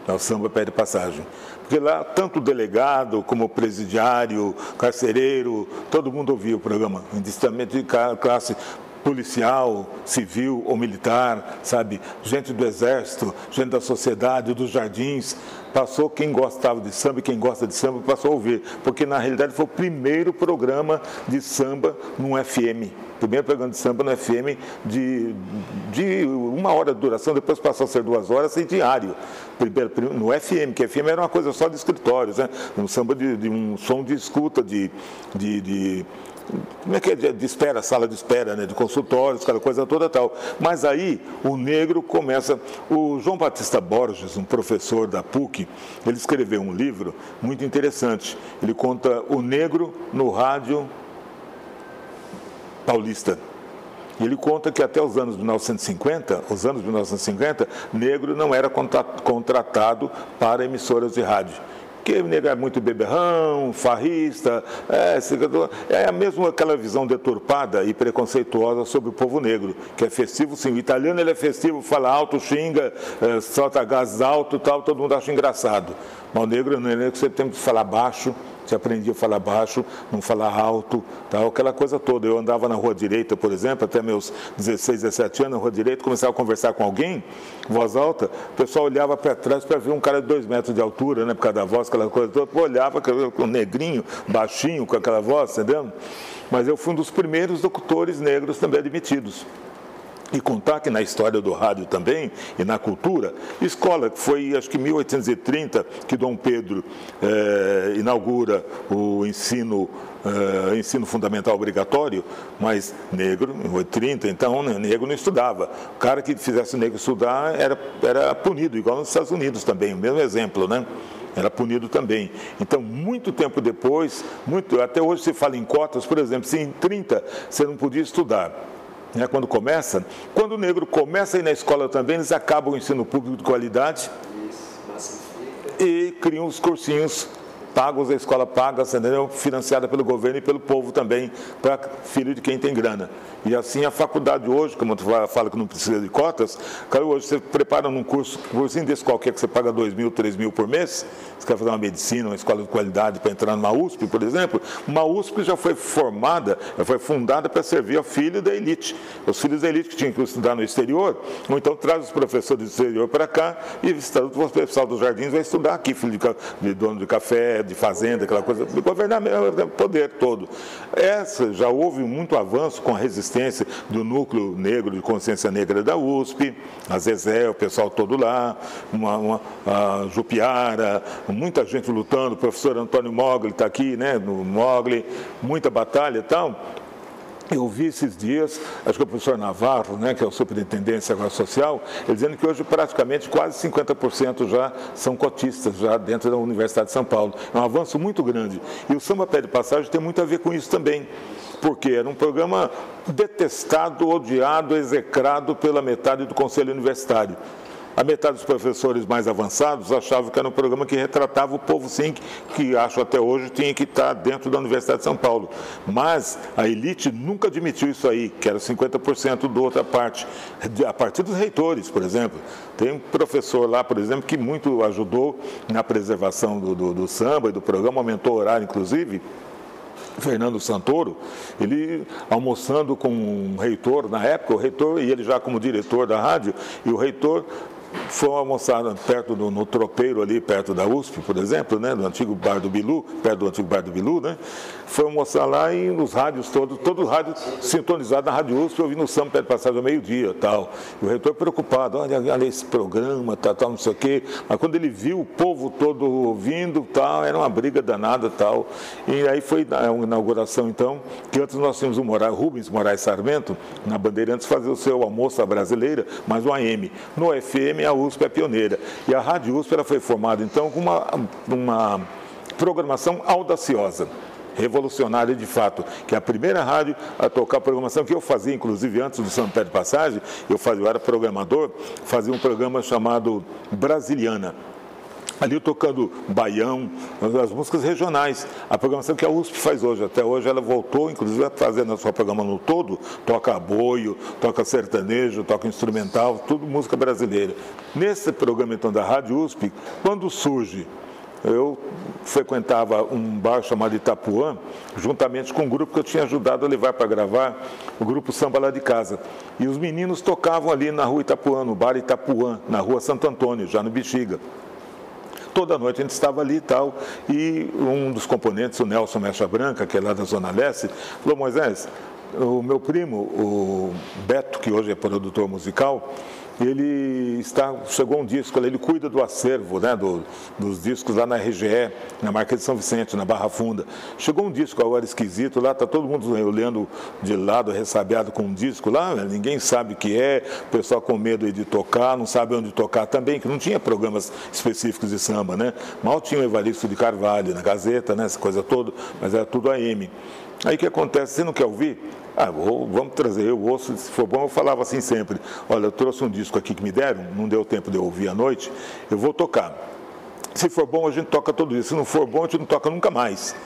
É o Samba Pede Passagem. Porque lá, tanto o delegado, como o presidiário, carcereiro, todo mundo ouvia o programa, indistintamente de classe policial, civil ou militar, sabe? Gente do exército, gente da sociedade, dos jardins. Passou quem gostava de samba e quem gosta de samba passou a ouvir, porque na realidade foi o primeiro programa de samba no FM. Primeiro programa de samba no FM de 1 hora de duração, depois passou a ser 2 horas e diário. No FM, que FM era uma coisa só de escritórios, né? Um samba de um som de escuta, como é que é? De espera, sala de espera, né? De consultórios, aquela coisa toda tal. Mas aí o negro começa. O João Batista Borges, um professor da PUC, ele escreveu um livro muito interessante. Ele conta o negro no rádio paulista. E ele conta que até os anos 1950, negro não era contratado para emissoras de rádio. Porque o negro é muito beberrão, farrista, é mesmo aquela visão deturpada e preconceituosa sobre o povo negro, que é festivo sim. O italiano ele é festivo, fala alto, xinga, solta gás alto, tal, todo mundo acha engraçado. Mas o negro você tem que falar baixo, você aprendia a falar baixo, não falar alto, tal, aquela coisa toda. Eu andava na Rua Direita, por exemplo, até meus 16, 17 anos, na Rua Direita, começava a conversar com alguém, voz alta, o pessoal olhava para trás para ver um cara de 2 metros de altura, né, por causa da voz, aquela coisa toda, olhava com um negrinho, baixinho, com aquela voz, entendeu? Mas eu fui um dos primeiros locutores negros também admitidos. E contar que na história do rádio também, e na cultura, escola, que foi acho que em 1830 que Dom Pedro inaugura o ensino fundamental obrigatório, mas negro, em 1830, então negro não estudava. O cara que fizesse negro estudar era punido, igual nos Estados Unidos também, o mesmo exemplo, né? Era punido também. Então, muito tempo depois, até hoje se fala em cotas, por exemplo, se em 30 você não podia estudar. Quando o negro começa a ir na escola também, eles acabam o ensino público de qualidade e criam os cursinhos pagos, a escola paga, entendeu? Financiada pelo governo e pelo povo também, para filho de quem tem grana. E assim a faculdade hoje, como tu fala que não precisa de cotas, cara, hoje você prepara num cursinho desse qualquer que você paga 2.000, 3.000 por mês, você quer fazer uma medicina, uma escola de qualidade para entrar numa USP, por exemplo, uma USP já foi fundada para servir ao filho da elite. Os filhos da elite que tinham que estudar no exterior, ou então traz os professores do exterior para cá e o pessoal dos jardins vai estudar aqui, filho de dono de café, de fazenda, aquela coisa, de governar o poder todo. Já houve muito avanço com a resistência do núcleo negro, de consciência negra da USP, a Zezé, o pessoal todo lá, a Jupiara, muita gente lutando, o professor Antônio Mogli está aqui, né, no Mogli, muita batalha e tal. Eu vi esses dias, acho que o professor Navarro, né, que é o superintendente agora social, ele dizendo que hoje praticamente quase 50% já são cotistas, já dentro da Universidade de São Paulo. É um avanço muito grande. E o Samba Pé de Passagem tem muito a ver com isso também, porque era um programa detestado, odiado, execrado pela metade do Conselho Universitário. A metade dos professores mais avançados achavam que era um programa que retratava o povo, sim, que acho até hoje tinha que estar dentro da Universidade de São Paulo. Mas a elite nunca admitiu isso aí, que era 50% da outra parte. A partir dos reitores, por exemplo. Tem um professor lá, por exemplo, que muito ajudou na preservação do samba e do programa, aumentou o horário, inclusive. Fernando Santoro, ele almoçando com um reitor, na época, o reitor, e ele já como diretor da rádio, e o reitor foi almoçar no tropeiro ali, perto da USP, por exemplo, né, do antigo Bar do Bilu, perto do antigo Bar do Bilu, né, foi almoçar lá e nos rádios todo o rádio sintonizado na Rádio USP, ouvindo o Samba Pé de Passagem ao meio-dia, tal. E o reitor preocupado, olha esse programa, tal, não sei o quê. Mas quando ele viu o povo todo ouvindo, tal, era uma briga danada, tal. E aí foi a inauguração, então, que antes nós tínhamos o Rubens Moraes Sarmento, na Bandeirantes, fazer o seu almoço à brasileira, mas o AM. No FM, a USP é pioneira. E a Rádio USP ela foi formada, então, com uma programação audaciosa, revolucionária de fato, que é a primeira rádio a tocar a programação que eu fazia, inclusive antes do Samba Pé de Passagem, eu era programador, fazia um programa chamado Brasiliana. Ali eu tocando baião, as músicas regionais, a programação que a USP faz hoje. Até hoje ela voltou, inclusive, a fazer na sua programação no todo, toca boio, toca sertanejo, toca instrumental, tudo música brasileira. Nesse programa, então, da Rádio USP, quando surge, eu frequentava um bar chamado Itapuã, juntamente com um grupo que eu tinha ajudado a levar para gravar, o grupo Samba Lá de Casa. E os meninos tocavam ali na rua Itapuã, no bar Itapuã, na rua Santo Antônio, já no Bexiga. Toda noite a gente estava ali e tal, e um dos componentes, o Nelson Mecha Branca, que é lá da Zona Leste, falou: Moisés, o meu primo, o Beto, que hoje é produtor musical, chegou um disco, ele cuida do acervo, né, dos discos lá na RGE, na Marquês de São Vicente, na Barra Funda. Chegou um disco agora esquisito lá, está todo mundo olhando de lado, ressabiado com um disco lá, ninguém sabe o que é, o pessoal com medo de tocar, não sabe onde tocar também, que não tinha programas específicos de samba, né? Mal tinha o Evaristo de Carvalho na Gazeta, né, essa coisa toda, mas era tudo AM. Aí o que acontece? Você não quer ouvir? Vamos trazer, eu ouço, se for bom, eu falava assim sempre: olha, eu trouxe um disco aqui que me deram, não deu tempo de eu ouvir à noite, eu vou tocar. Se for bom, a gente toca todo isso. Se não for bom, a gente não toca nunca mais.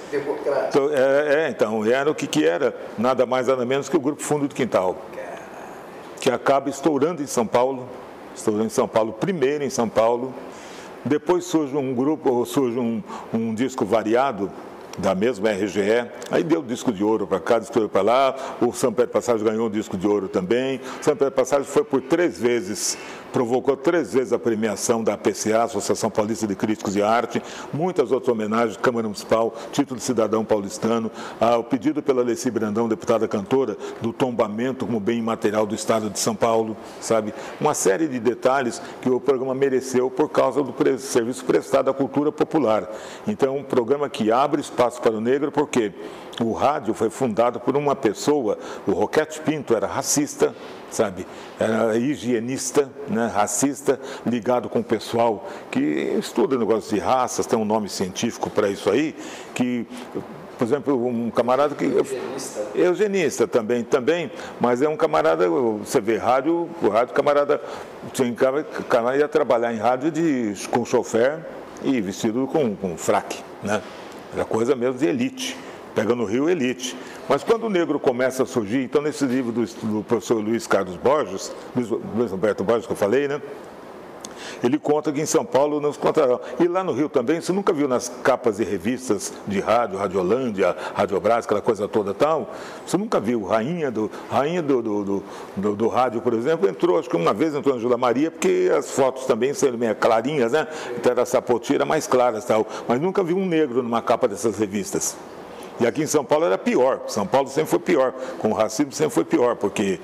Então, era o que era, nada mais, nada menos que o Grupo Fundo do Quintal, que acaba estourando em São Paulo, primeiro em São Paulo. Depois surge um disco variado, da mesma RGE, aí deu disco de ouro para cá, disco de ouro para lá, o Samba Pé de Passagem ganhou um disco de ouro também. O Samba Pé de Passagem foi por 3 vezes provocou 3 vezes a premiação da APCA, Associação Paulista de Críticos de Arte, muitas outras homenagens, Câmara Municipal, título de cidadão paulistano, o pedido pela Alessi Brandão, deputada cantora, do tombamento como bem imaterial do Estado de São Paulo, sabe? Uma série de detalhes que o programa mereceu por causa do serviço prestado à cultura popular. Então, um programa que abre espaço para o negro, porque o rádio foi fundado por uma pessoa, o Roquete Pinto era racista, sabe, era higienista, né, racista, ligado com o pessoal que estuda negócio de raças, tem um nome científico para isso aí, que, por exemplo, um camarada que... Eugenista também, mas é um camarada, você vê rádio, camarada ia trabalhar em rádio com chofer e vestido com fraque, né, era coisa mesmo de elite. Pega no Rio, elite. Mas quando o negro começa a surgir, então nesse livro do professor Luiz Carlos Borges, Luiz Roberto Borges que eu falei, né? Ele conta que em São Paulo não se contarão. E lá no Rio também, você nunca viu nas capas de revistas de rádio, Radiolândia, Radiobras, aquela coisa toda tal, você nunca viu rainha do rádio, por exemplo, entrou, acho que uma vez entrou Angela Maria, porque as fotos também são meio clarinhas, né? Então era Sapoti, mais claras tal, mas nunca viu um negro numa capa dessas revistas. E aqui em São Paulo era pior, São Paulo sempre foi pior, com o racismo sempre foi pior, porque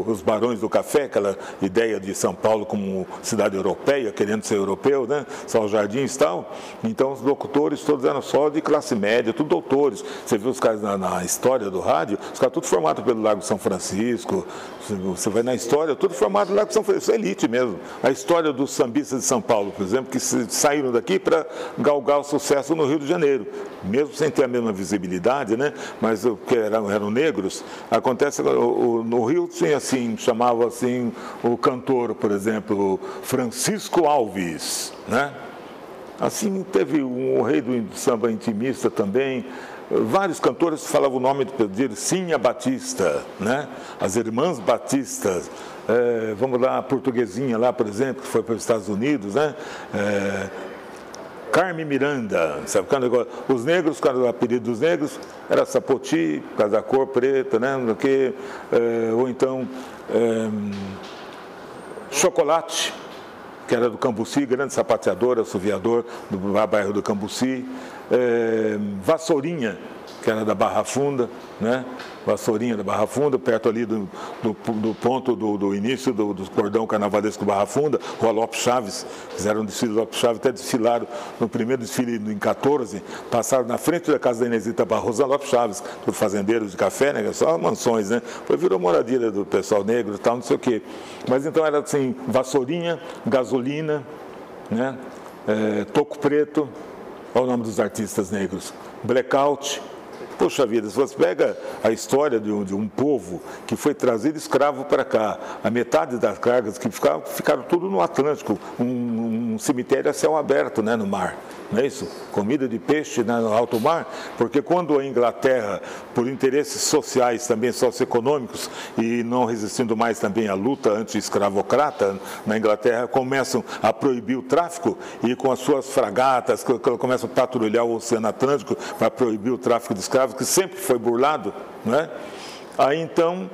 os barões do café, aquela ideia de São Paulo como cidade europeia, querendo ser europeu, né? Só os jardins e tal, então os locutores todos eram só de classe média, tudo doutores. Você viu os caras na história do rádio, os caras tudo formado pelo Largo São Francisco, você vai na história, tudo formado pelo Largo São Francisco, é elite mesmo. A história dos sambistas de São Paulo, por exemplo, que saíram daqui para galgar o sucesso no Rio de Janeiro, mesmo sem ter a mesma visibilidade, né? Mas que eram negros. Acontece no Rio tinha assim, chamava assim o cantor, por exemplo, Francisco Alves, né? Assim teve o rei do samba intimista também. Vários cantores falavam o nome de Cinha Batista, né? As Irmãs Batistas. Vamos lá, a Portuguesinha lá, por exemplo, que foi para os Estados Unidos, né? Carmen Miranda, sabe? Os negros, o apelido dos negros era Sapoti, por causa da cor preta, né? Ou então Chocolate, que era do Cambuci, grande sapateador, assoviador do bairro do Cambuci. Vassourinha, que era da Barra Funda, né? Vassourinha da Barra Funda, perto ali do ponto do início do cordão carnavalesco Barra Funda, Rua Lopes Chaves, fizeram um desfile Lopes Chaves, até desfilaram no primeiro desfile em 14, passaram na frente da casa da Inesita Barroso, Lopes Chaves, tudo fazendeiros de café, né? Só mansões, né? Foi virou moradia do pessoal negro e tal, não sei o quê. Mas então era assim, Vassourinha, Gasolina, né? Toco Preto, olha o nome dos artistas negros, Blackout. Poxa vida, se você pega a história de um povo que foi trazido escravo para cá, a metade das cargas que ficaram tudo no Atlântico, um cemitério a céu aberto, né, no mar, não é isso? Comida de peixe, né, no alto mar, porque quando a Inglaterra, por interesses sociais, também socioeconômicos, e não resistindo mais também à luta anti-escravocrata, na Inglaterra começam a proibir o tráfico, e com as suas fragatas, começam a patrulhar o Oceano Atlântico para proibir o tráfico de escravos, que sempre foi burlado, né? Aí então,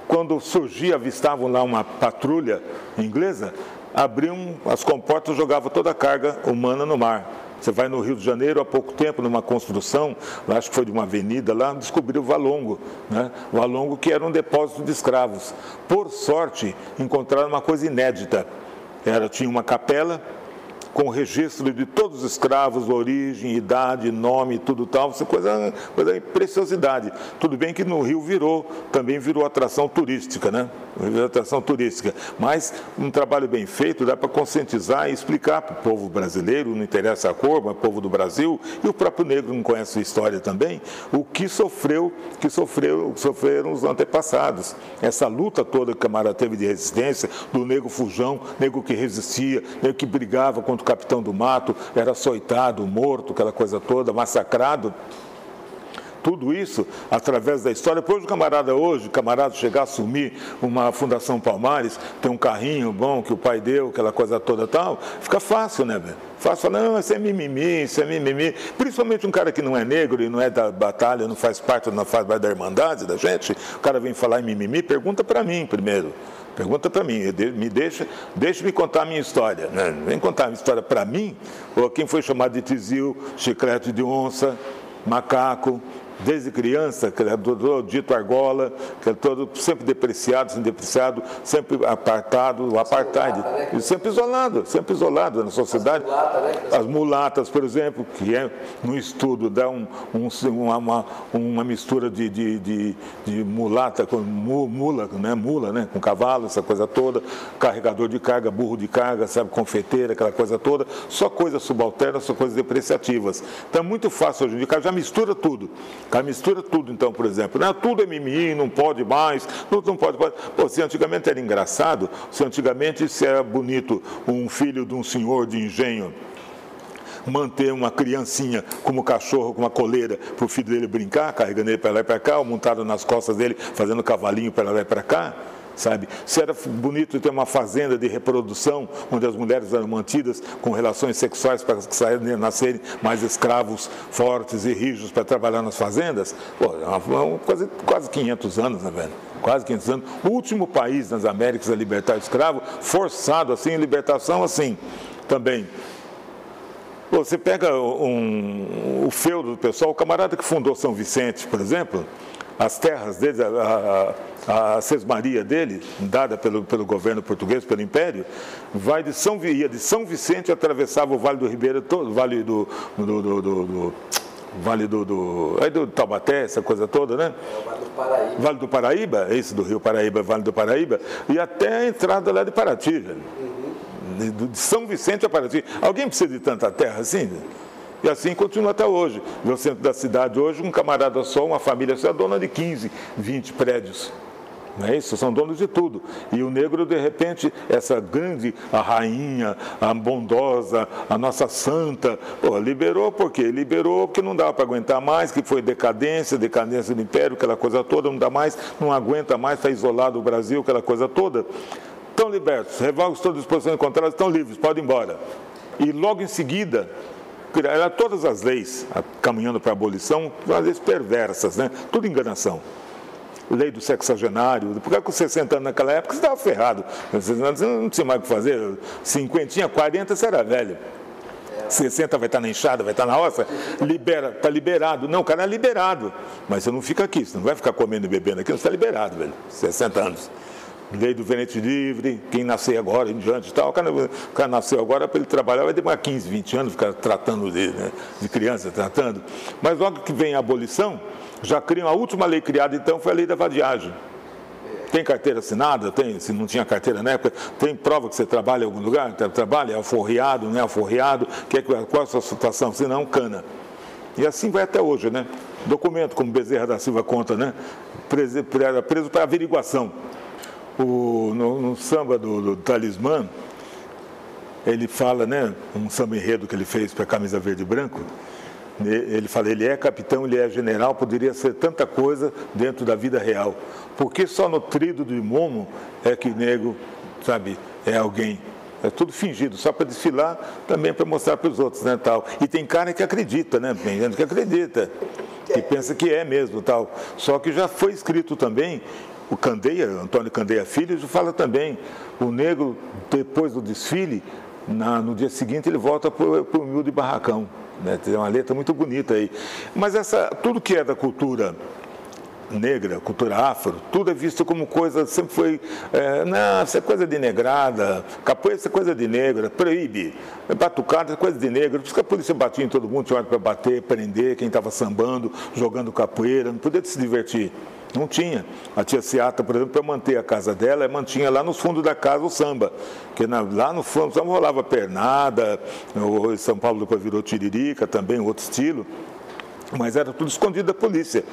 quando surgia, avistavam lá uma patrulha inglesa, abriam as comportas e jogavam toda a carga humana no mar. Você vai no Rio de Janeiro, há pouco tempo, numa construção, lá, acho que foi de uma avenida lá, descobriu o Valongo, né? O Valongo, que era um depósito de escravos. Por sorte, encontraram uma coisa inédita. Tinha uma capela com registro de todos os escravos, origem, idade, nome, tudo tal, coisa preciosidade. Tudo bem que no Rio também virou atração turística, né? Atração turística. Mas um trabalho bem feito dá para conscientizar e explicar para o povo brasileiro, não interessa a cor, mas o povo do Brasil, e o próprio negro não conhece a história também, o que sofreram os antepassados. Essa luta toda que o camarada teve de resistência, do negro fujão, negro que resistia, negro que brigava contra o capitão do mato, era açoitado, morto, aquela coisa toda, massacrado. Tudo isso através da história. Depois o camarada chegar a assumir uma Fundação Palmares, tem um carrinho bom que o pai deu, aquela coisa toda tal, fica fácil, né, velho? Fácil, não, isso é mimimi, isso é mimimi. Principalmente um cara que não é negro e não é da batalha, não faz parte da Irmandade da gente, o cara vem falar em mimimi, pergunta para mim primeiro. Pergunta para mim, deixe-me contar a minha história. Né? Vem contar a minha história para mim, ou quem foi chamado de tizil, chiclete de onça, macaco, desde criança, que era todo dito argola, que era todo sempre depreciado, sem depreciado, sempre apartado, o apartheid, sempre isolado na sociedade. As mulatas, por exemplo, que é no estudo dá uma mistura de mulata com mula, né, com cavalo, essa coisa toda, carregador de carga, burro de carga, sabe, confeiteira, aquela coisa toda, só coisas subalternas, só coisas depreciativas. Então é muito fácil hoje em dia, o cara já mistura tudo. O cara mistura tudo, então, por exemplo, né? Tudo é mimimi, não pode mais, não pode. Pô, se antigamente era engraçado, se era bonito um filho de um senhor de engenho manter uma criancinha como cachorro, com uma coleira, para o filho dele brincar, carregando ele para lá e para cá, ou montado nas costas dele, fazendo cavalinho para lá e para cá, sabe? Se era bonito ter uma fazenda de reprodução, onde as mulheres eram mantidas com relações sexuais para nascerem mais escravos fortes e rijos para trabalhar nas fazendas, pô, quase 500 anos, né, velho? Quase 500 anos. O último país nas Américas a libertar o escravo, forçado assim, libertação assim, também. Você pega o feudo do pessoal, o camarada que fundou São Vicente, por exemplo, as terras dele, a sesmaria dele, dada pelo governo português, pelo Império, ia de São Vicente, atravessava o Vale do Ribeira, todo o Vale do Taubaté, essa coisa toda, né? É o Vale do Paraíba. Vale do Paraíba, esse do Rio Paraíba, Vale do Paraíba, e até a entrada lá de Paraty, velho. De São Vicente a Paraty. Alguém precisa de tanta terra assim? E assim continua até hoje. No centro da cidade hoje, um camarada só, uma família só é dona de 15, 20 prédios. Não é isso? São donos de tudo. E o negro, de repente, essa grande, a rainha, a bondosa, a nossa santa, pô, liberou por quê? Liberou porque não dava para aguentar mais, que foi decadência do império, aquela coisa toda, não dá mais, não aguenta mais, está isolado o Brasil, aquela coisa toda. Estão libertos, revogam todas as disposições contrárias, estão livres, podem ir embora. E logo em seguida, criaram todas as leis, caminhando para a abolição, as leis perversas, né? Tudo enganação. Lei do sexagenário, porque com 60 anos naquela época você estava ferrado, você não tinha mais o que fazer, 50, 40 você era velho. 60 vai estar na enxada, vai estar na roça, está liberado. Não, o cara é liberado, mas você não fica aqui, você não vai ficar comendo e bebendo aqui, você está liberado, velho, 60 anos. Lei do ventre livre, quem nascer agora em diante e tal, o cara nasceu agora para ele trabalhar, vai demorar 15, 20 anos, ficar tratando de criança, tratando. Mas logo que vem a abolição, já criam a última lei criada, então, foi a lei da vadiagem. Tem carteira assinada? Tem, se não tinha carteira na época, tem prova que você trabalha em algum lugar? Trabalha, é alforriado, não é alforriado, qual é a sua situação? Se não, cana. E assim vai até hoje, né? Documento, como Bezerra da Silva conta, né? Preso para averiguação. No samba do Talismã, ele fala, né, um samba enredo que ele fez para a Camisa Verde e Branco, ele fala, ele é capitão, ele é general, poderia ser tanta coisa dentro da vida real. Porque só no trido de Momo é que negro, sabe, é alguém. É tudo fingido, só para desfilar, também para mostrar para os outros, né, tal. E tem cara que acredita, né, tem gente que acredita, que pensa que é mesmo, tal. Só que já foi escrito também, o Candeia, Antônio Candeia Filho, fala também, o negro, depois do desfile, no dia seguinte ele volta para o humilde barracão. Né? Tem uma letra muito bonita aí. Mas tudo que é da cultura negra, cultura afro, tudo é visto como coisa, sempre foi, não, isso é coisa de negrada, capoeira isso é coisa de negra, proíbe, batucada é coisa de negra, por isso que a polícia batia em todo mundo, tinha hora para bater, prender quem estava sambando, jogando capoeira, não podia se divertir. Não tinha. A tia Seata, por exemplo, para manter a casa dela, mantinha lá nos fundos da casa o samba. Porque lá no fundo samba rolava pernada, o São Paulo depois virou tiririca, também outro estilo. Mas era tudo escondido da polícia.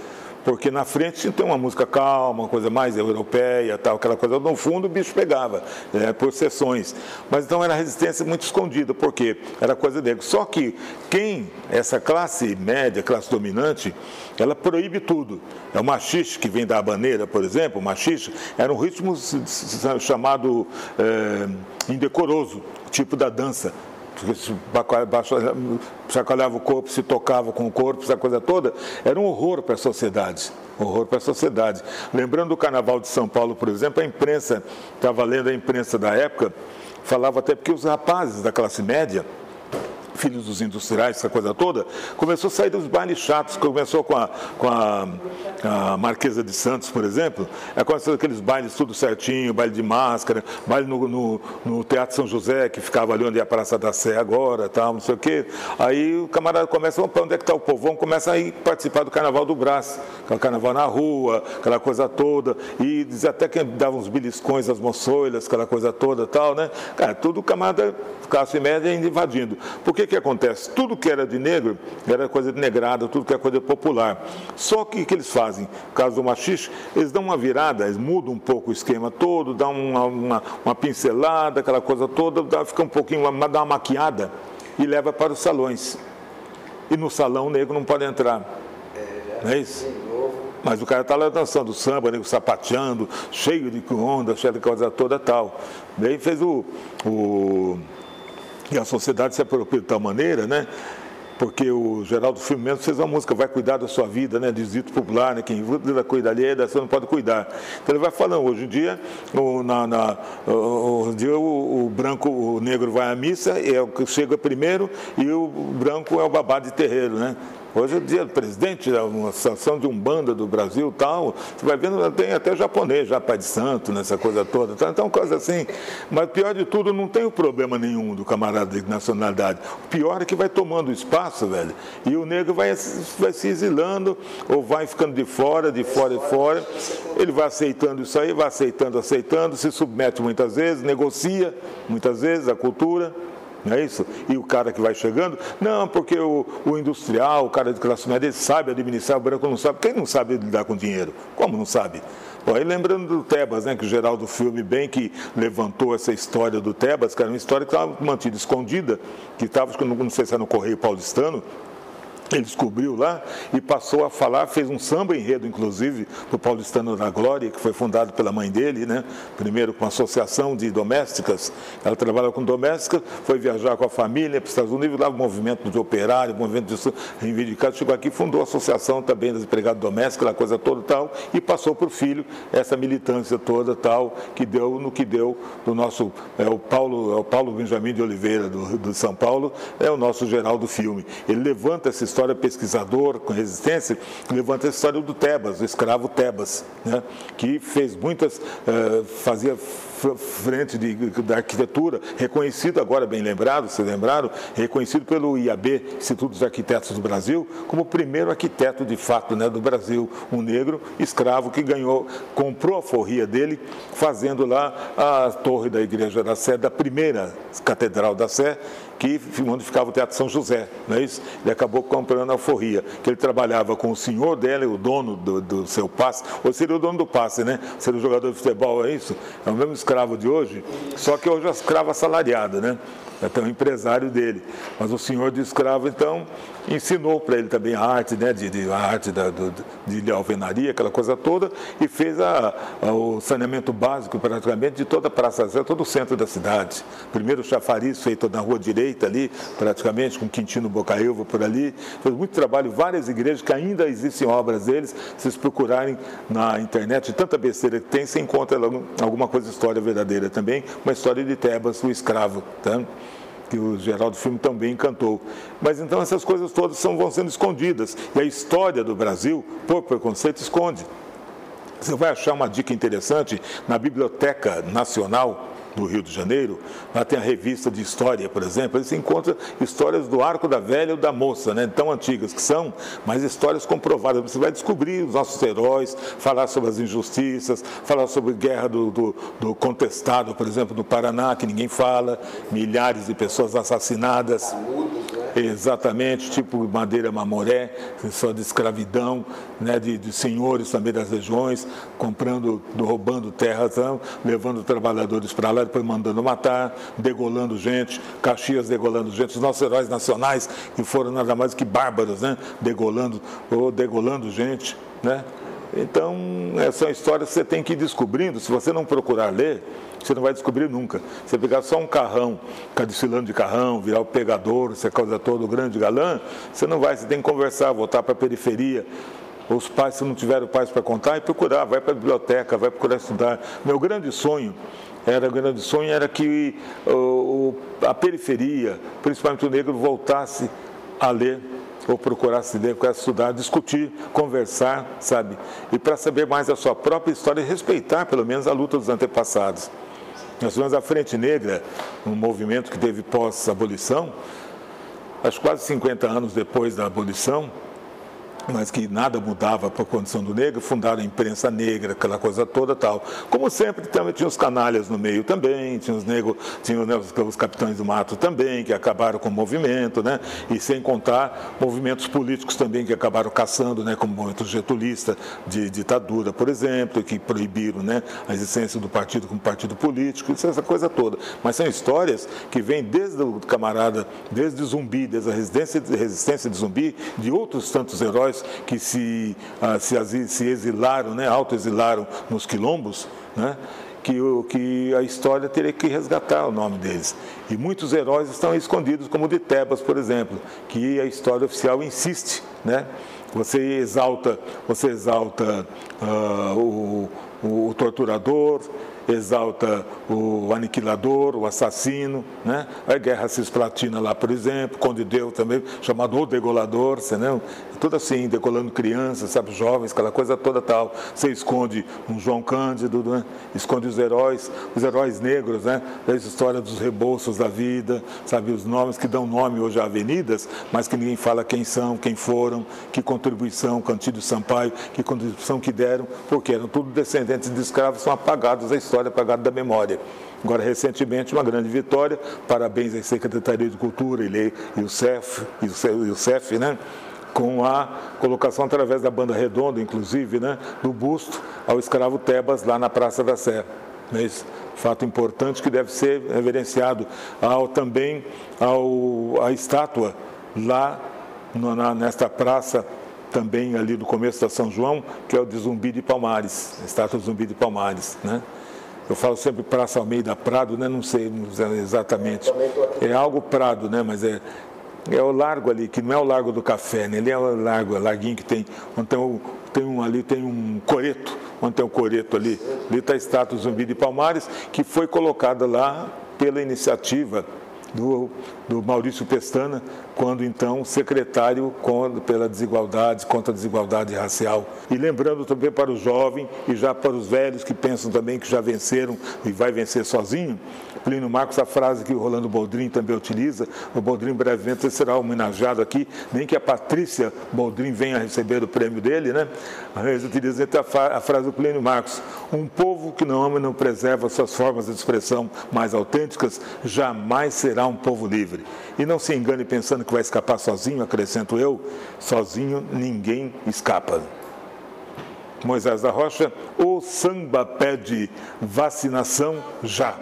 Porque na frente tem uma música calma, uma coisa mais europeia, tal, aquela coisa. No fundo o bicho pegava, por sessões. Mas então era resistência muito escondida, porque era coisa dele. Só que essa classe média, classe dominante, ela proíbe tudo. É o machixe, que vem da habaneira, por exemplo, o machixe era um ritmo chamado indecoroso, tipo da dança. Chacoalhava o corpo, se tocava com o corpo, essa coisa toda, era um horror para a sociedade. horror para a sociedade. Lembrando do Carnaval de São Paulo, por exemplo, a imprensa, estava lendo a imprensa da época, falava até porque os rapazes da classe média, filhos dos industriais, essa coisa toda, começou a sair dos bailes chatos, começou com a Marquesa de Santos, por exemplo, começou aqueles bailes tudo certinho, baile de máscara, baile no Teatro São José, que ficava ali onde é a Praça da Sé agora, tal, não sei o quê. Aí o camarada começa, vamos para onde é que está o povão, começa a ir participar do Carnaval do Brás, aquele carnaval na rua, aquela coisa toda, e diz até que dava uns beliscões às moçoilas, aquela coisa toda, tal, né? Cara, tudo camarada, classe média invadindo. Por que acontece? Tudo que era de negro era coisa de negrada, tudo que era coisa popular. Só que o que eles fazem? No caso do machixe, eles dão uma virada, eles mudam um pouco o esquema todo, dão uma pincelada, aquela coisa toda, fica um pouquinho, dá uma maquiada e leva para os salões. E no salão o negro não pode entrar. Não é isso? Mas o cara está lá dançando samba, nego sapateando, cheio de onda, cheio de coisa toda tal. Daí fez e a sociedade se apropriou de tal maneira, né? Porque o Geraldo Filme mesmo fez uma música, vai cuidar da sua vida, né? Diz dito popular, né? Quem cuida alheia, você não pode cuidar. Então ele vai falando, hoje em dia, o branco, o negro vai à missa, é o que chega primeiro, e o branco é o babá de terreiro, né? Hoje é dia do presidente, uma associação de Umbanda do Brasil e tal, você vai vendo, tem até japonês, já pai de santo, nessa coisa toda, então coisa assim. Mas pior de tudo, não tem o problema nenhum do camarada de nacionalidade. O pior é que vai tomando espaço, velho, e o negro vai se exilando, ou vai ficando de fora, ele vai aceitando isso aí, vai aceitando, se submete muitas vezes, negocia muitas vezes a cultura. Não é isso? E o cara que vai chegando, não, porque o industrial, o cara de classe média, ele sabe administrar, o branco não sabe. Quem não sabe lidar com dinheiro? Como não sabe? Bom, aí lembrando do Tebas, né, que o Geraldo Filme bem que levantou essa história do Tebas, que era uma história que estava mantida escondida, que estava, não sei se era no Correio Paulistano, ele descobriu lá e passou a falar, fez um samba enredo, inclusive, para o Paulistano da Glória, que foi fundado pela mãe dele, né? Primeiro com uma associação de domésticas, ela trabalha com domésticas, foi viajar com a família para os Estados Unidos, lá o movimento de operário, o movimento de reivindicado, chegou aqui, fundou a associação também das empregadas domésticas, aquela coisa toda tal, e passou para o filho essa militância toda tal, que deu no que deu do nosso, o Paulo Benjamin de Oliveira, do São Paulo, é o nosso Geraldo Filme. Ele levanta essa história, pesquisador com resistência, levanta a história do Tebas, o escravo Tebas, né, que fez muitas, fazia frente da arquitetura, reconhecido agora, bem lembrado, vocês lembraram, reconhecido pelo IAB, Instituto dos Arquitetos do Brasil, como o primeiro arquiteto de fato, né, do Brasil, um negro escravo que comprou a forria dele, fazendo lá a torre da Igreja da Sé, da primeira Catedral da Sé, onde ficava o Teatro São José, não é isso? Ele acabou comprando a alforria, que ele trabalhava com o senhor dela, o dono do seu passe, ou seria o dono do passe, né? Seria o jogador de futebol, é isso? É o mesmo escravo de hoje, só que hoje é escravo assalariado, né? Até o empresário dele. Mas o senhor de escravo, então, ensinou para ele também a arte, né, a arte de alvenaria, aquela coisa toda, e fez o saneamento básico, praticamente, de toda a Praça Zé, todo o centro da cidade. Primeiro o chafariz feito na rua direita ali, praticamente, com Quintino Bocaiúva por ali. Fez muito trabalho, várias igrejas que ainda existem obras deles. Se vocês procurarem na internet, de tanta besteira que tem, você encontra alguma coisa, história verdadeira também, uma história de Tebas, o escravo, tá? Que o Geraldo Filme também cantou. Mas então essas coisas todas vão sendo escondidas. E a história do Brasil, por preconceito, esconde. Você vai achar uma dica interessante na Biblioteca Nacional do Rio de Janeiro, lá tem a revista de história, por exemplo, aí você encontra histórias do Arco da Velha ou da Moça, né, tão antigas que são, mas histórias comprovadas. Você vai descobrir os nossos heróis, falar sobre as injustiças, falar sobre a guerra do contestado, por exemplo, do Paraná, que ninguém fala, milhares de pessoas assassinadas. Exatamente, tipo Madeira Mamoré, só de escravidão, né, de senhores também das regiões, roubando terras, levando trabalhadores para lá, depois mandando matar, degolando gente, Caxias degolando gente, os nossos heróis nacionais, que foram nada mais que bárbaros, né, degolando gente, né. Então, essa é uma história que você tem que ir descobrindo. Se você não procurar ler, você não vai descobrir nunca. Você pegar só um carrão, ficar desfilando de carrão, virar o pegador, essa coisa toda, o grande galã, você não vai, você tem que conversar, voltar para a periferia. os pais, se não tiveram pais para contar, e procurar, vai para a biblioteca, vai procurar estudar. Meu grande sonho era que a periferia, principalmente o negro, voltasse a ler, ou procurasse ler, procurasse estudar, discutir, conversar, sabe? E para saber mais da sua própria história e respeitar, pelo menos, a luta dos antepassados. Nós tivemos a Frente Negra, um movimento que teve pós-abolição, acho quase 50 anos depois da abolição, mas que nada mudava para a condição do negro, fundaram a imprensa negra, aquela coisa toda tal. Como sempre, também tinha os canalhas no meio também, tinha os negros, tinha, né, os capitães do mato também, que acabaram com o movimento, né? E sem contar movimentos políticos também que acabaram caçando, né? Como o movimento getulista de ditadura, por exemplo, que proibiram, né, a existência do partido como partido político, essa coisa toda. Mas são histórias que vêm desde o camarada, desde Zumbi, desde a resistência de Zumbi, de outros tantos heróis que se exilaram, né, autoexilaram nos quilombos, né, que a história teria que resgatar o nome deles. E muitos heróis estão escondidos, como o de Tebas, por exemplo, que a história oficial insiste, né? Você exalta o torturador, exalta o aniquilador, o assassino, né? A Guerra Cisplatina lá, por exemplo, Conde Deu também, chamado O Degolador, entendeu? Tudo assim, degolando crianças, sabe, jovens, aquela coisa toda tal. Você esconde um João Cândido, né? Esconde os heróis negros, né? A história dos Rebouços da vida, sabe, os nomes que dão nome hoje a avenidas, mas que ninguém fala quem são, quem foram, que contribuição, Cantídio Sampaio, que contribuição que deram, porque eram tudo descendentes de escravos, são apagados da história, apagados da memória. Agora, recentemente, uma grande vitória, parabéns à Secretaria de Cultura e o CEF, né? Com a colocação através da Banda Redonda, inclusive, né, do busto ao escravo Tebas lá na Praça da Sé. Mas, fato importante que deve ser reverenciado também a estátua lá nesta praça, também ali do começo da São João, que é o de Zumbi de Palmares, a estátua de Zumbi de Palmares, né? Eu falo sempre Praça Almeida Prado, né? Não sei exatamente. É algo Prado, né? Mas é o largo ali, que não é o Largo do Café, né? Ele é o larguinho que tem, onde tem um coreto, onde tem um coreto ali está a estátua do Zumbi de Palmares, que foi colocada lá pela iniciativa do Maurício Pestana, quando então secretário pela desigualdade, contra a desigualdade racial. E lembrando também para o jovem e já para os velhos que pensam também que já venceram e vai vencer sozinho, Plínio Marcos, a frase que o Rolando Boldrin também utiliza, o Boldrin brevemente será homenageado aqui, nem que a Patrícia Boldrin venha receber o prêmio dele, né? Eles utilizam a frase do Plínio Marcos: um povo que não ama e não preserva suas formas de expressão mais autênticas, jamais será um povo livre. E não se engane pensando que vai escapar sozinho, acrescento eu, sozinho ninguém escapa. Moisés da Rocha, o samba pede vacinação já.